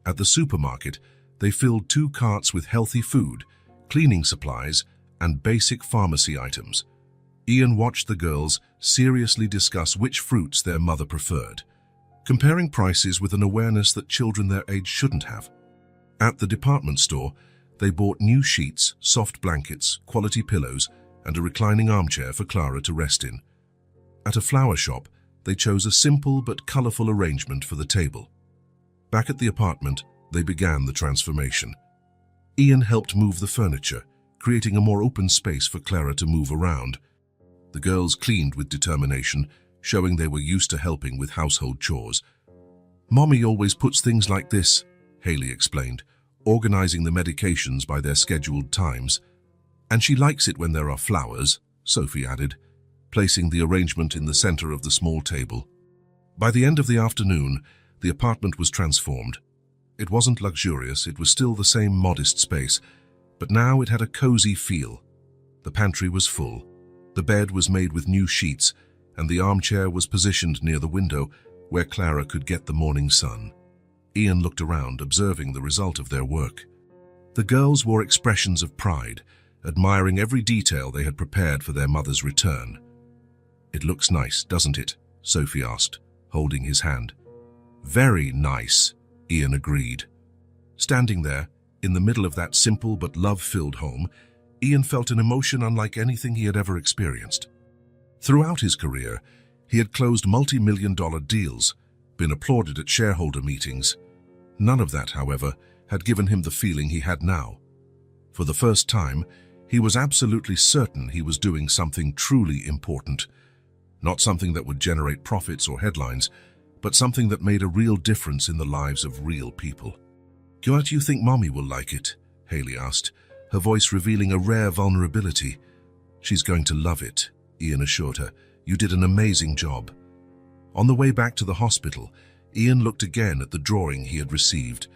At the supermarket, they filled 2 carts with healthy food, cleaning supplies, and basic pharmacy items. Ian watched the girls seriously discuss which fruits their mother preferred, comparing prices with an awareness that children their age shouldn't have. At the department store, they bought new sheets, soft blankets, quality pillows, and a reclining armchair for Clara to rest in. At a flower shop, they chose a simple but colorful arrangement for the table. Back at the apartment, they began the transformation. Ian helped move the furniture, creating a more open space for Clara to move around. The girls cleaned with determination, showing they were used to helping with household chores. "Mommy always puts things like this," Haley explained, organizing the medications by their scheduled times. "And she likes it when there are flowers," Sophie added, placing the arrangement in the center of the small table. By the end of the afternoon, the apartment was transformed. It wasn't luxurious, it was still the same modest space, but now it had a cozy feel. The pantry was full, the bed was made with new sheets, and the armchair was positioned near the window where Clara could get the morning sun. Ian looked around, observing the result of their work. The girls wore expressions of pride, admiring every detail they had prepared for their mother's return. "It looks nice, doesn't it?" Sophie asked, holding his hand. "Very nice," Ian agreed. Standing there, in the middle of that simple but love-filled home, Ian felt an emotion unlike anything he had ever experienced. Throughout his career, he had closed multi-million-dollar deals, been applauded at shareholder meetings. None of that, however, had given him the feeling he had now. For the first time, he was absolutely certain he was doing something truly important. Not something that would generate profits or headlines, but something that made a real difference in the lives of real people. "Don't you think Mommy will like it?" Haley asked, her voice revealing a rare vulnerability. "She's going to love it," Ian assured her. "You did an amazing job." On the way back to the hospital, Ian looked again at the drawing he had received.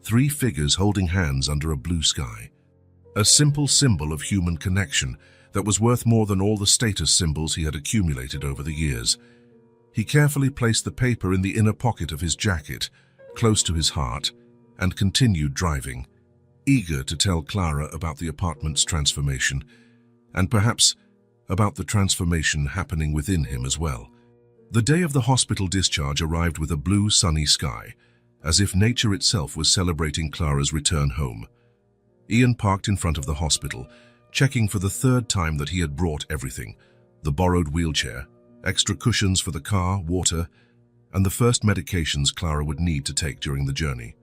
3 figures holding hands under a blue sky. A simple symbol of human connection that was worth more than all the status symbols he had accumulated over the years. He carefully placed the paper in the inner pocket of his jacket, close to his heart, and continued driving, eager to tell Clara about the apartment's transformation, and perhaps about the transformation happening within him as well. The day of the hospital discharge arrived with a blue, sunny sky, as if nature itself was celebrating Clara's return home. Ian parked in front of the hospital, checking for the third time that he had brought everything: the borrowed wheelchair, extra cushions for the car, water, and the first medications Clara would need to take during the journey.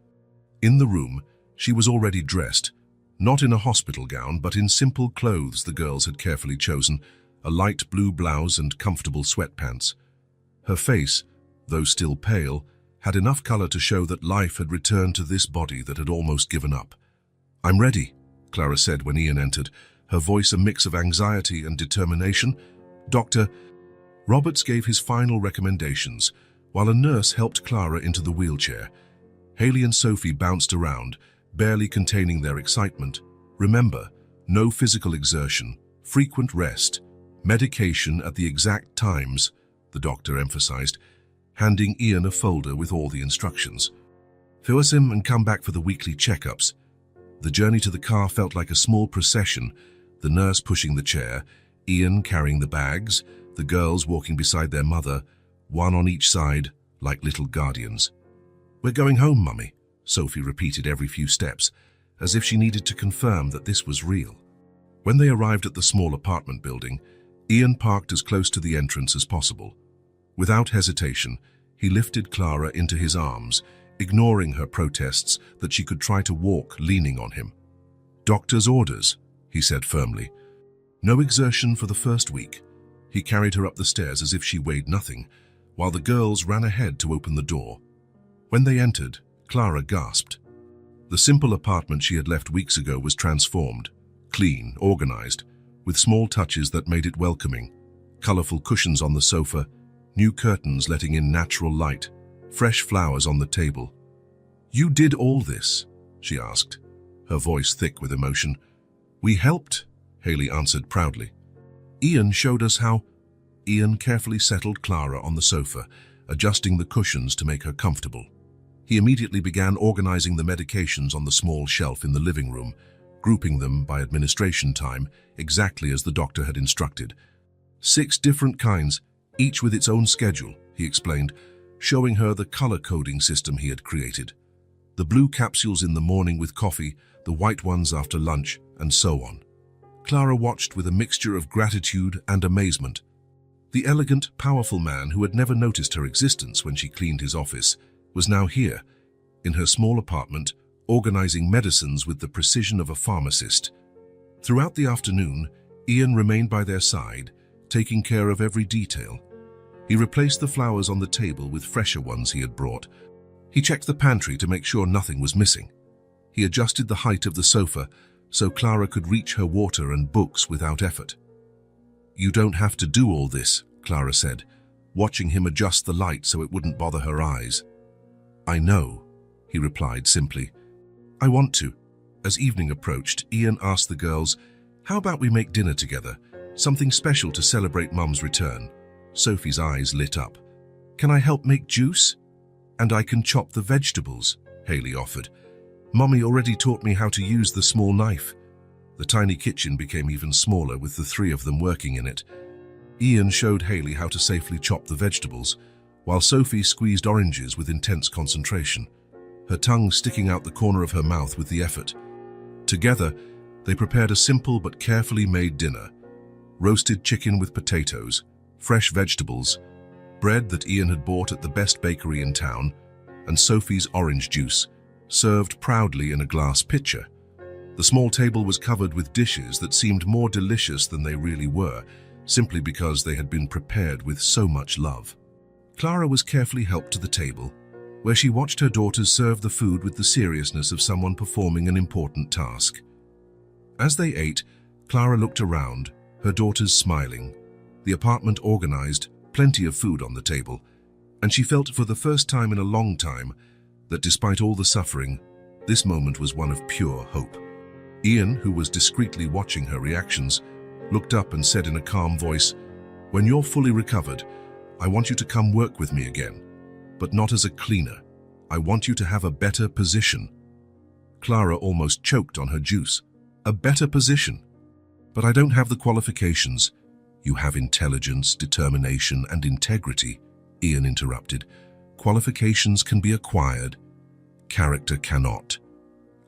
In the room, she was already dressed, not in a hospital gown, but in simple clothes the girls had carefully chosen, a light blue blouse and comfortable sweatpants. Her face, though still pale, had enough color to show that life had returned to this body that had almost given up. "I'm ready," Clara said when Ian entered, her voice a mix of anxiety and determination. "Doctor..." Roberts gave his final recommendations, while a nurse helped Clara into the wheelchair. Haley and Sophie bounced around, barely containing their excitement. "Remember, no physical exertion, frequent rest, medication at the exact times," the doctor emphasized, handing Ian a folder with all the instructions. "Fill him and come back for the weekly checkups." The journey to the car felt like a small procession, the nurse pushing the chair, Ian carrying the bags, the girls walking beside their mother, one on each side, like little guardians. "We're going home, Mummy," Sophie repeated every few steps, as if she needed to confirm that this was real. When they arrived at the small apartment building, Ian parked as close to the entrance as possible. Without hesitation, he lifted Clara into his arms, ignoring her protests that she could try to walk leaning on him. "Doctor's orders," he said firmly. "No exertion for the first week." He carried her up the stairs as if she weighed nothing, while the girls ran ahead to open the door. When they entered, Clara gasped. The simple apartment she had left weeks ago was transformed, clean, organized, with small touches that made it welcoming. Colorful cushions on the sofa, new curtains letting in natural light, fresh flowers on the table. "You did all this?" she asked, her voice thick with emotion. "We helped," Haley answered proudly. "Ian showed us how." Ian carefully settled Clara on the sofa, adjusting the cushions to make her comfortable. He immediately began organizing the medications on the small shelf in the living room, grouping them by administration time, exactly as the doctor had instructed. 6 different kinds, each with its own schedule, he explained, showing her the color-coding system he had created. The blue capsules in the morning with coffee, the white ones after lunch, and so on. Clara watched with a mixture of gratitude and amazement. The elegant, powerful man who had never noticed her existence when she cleaned his office was now here, in her small apartment, organizing medicines with the precision of a pharmacist. Throughout the afternoon, Ian remained by their side, taking care of every detail. He replaced the flowers on the table with fresher ones he had brought. He checked the pantry to make sure nothing was missing. He adjusted the height of the sofa so Clara could reach her water and books without effort. "You don't have to do all this," Clara said, watching him adjust the light so it wouldn't bother her eyes. "I know," he replied simply. "I want to." As evening approached, Ian asked the girls, "How about we make dinner together? Something special to celebrate Mum's return." Sophie's eyes lit up. "Can I help make juice?" "And I can chop the vegetables," Haley offered. "Mummy already taught me how to use the small knife." The tiny kitchen became even smaller with the 3 of them working in it. Ian showed Haley how to safely chop the vegetables, while Sophie squeezed oranges with intense concentration, her tongue sticking out the corner of her mouth with the effort. Together, they prepared a simple but carefully made dinner: roasted chicken with potatoes, fresh vegetables, bread that Ian had bought at the best bakery in town, and Sophie's orange juice, served proudly in a glass pitcher. The small table was covered with dishes that seemed more delicious than they really were, simply because they had been prepared with so much love. Clara was carefully helped to the table, where she watched her daughters serve the food with the seriousness of someone performing an important task. As they ate, Clara looked around, her daughters smiling, the apartment organized, plenty of food on the table, and she felt for the first time in a long time that despite all the suffering, this moment was one of pure hope. Ian, who was discreetly watching her reactions, looked up and said in a calm voice, "When you're fully recovered, I want you to come work with me again, but not as a cleaner. I want you to have a better position." Clara almost choked on her juice. "A better position? But I don't have the qualifications." "You have intelligence, determination, and integrity," Ian interrupted. "Qualifications can be acquired. Character cannot."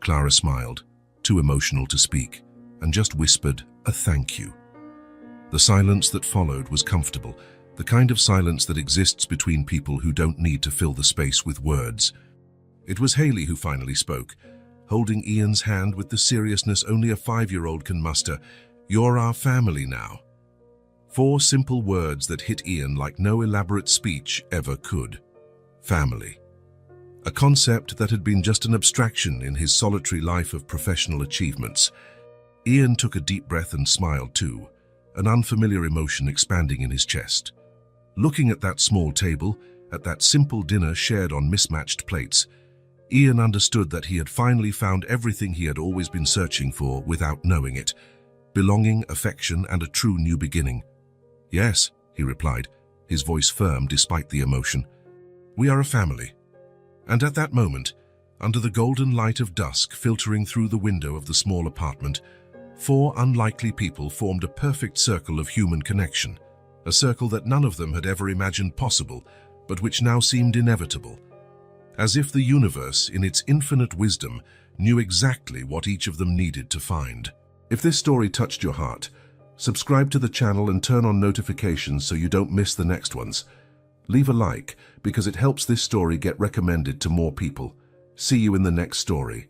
Clara smiled, too emotional to speak. and just whispered a thank you. The silence that followed was comfortable, the kind of silence that exists between people who don't need to fill the space with words. It was Haley who finally spoke, holding Ian's hand with the seriousness only a 5-year-old can muster. "You're our family now." 4 simple words that hit Ian like no elaborate speech ever could. Family. A concept that had been just an abstraction in his solitary life of professional achievements. Ian took a deep breath and smiled too, an unfamiliar emotion expanding in his chest. Looking at that small table, at that simple dinner shared on mismatched plates, Ian understood that he had finally found everything he had always been searching for without knowing it: belonging, affection, and a true new beginning. "Yes," he replied, his voice firm despite the emotion. "We are a family." And at that moment, under the golden light of dusk filtering through the window of the small apartment, 4 unlikely people formed a perfect circle of human connection, a circle that none of them had ever imagined possible, but which now seemed inevitable. As if the universe, in its infinite wisdom, knew exactly what each of them needed to find. If this story touched your heart, subscribe to the channel and turn on notifications so you don't miss the next ones. Leave a like, because it helps this story get recommended to more people. See you in the next story.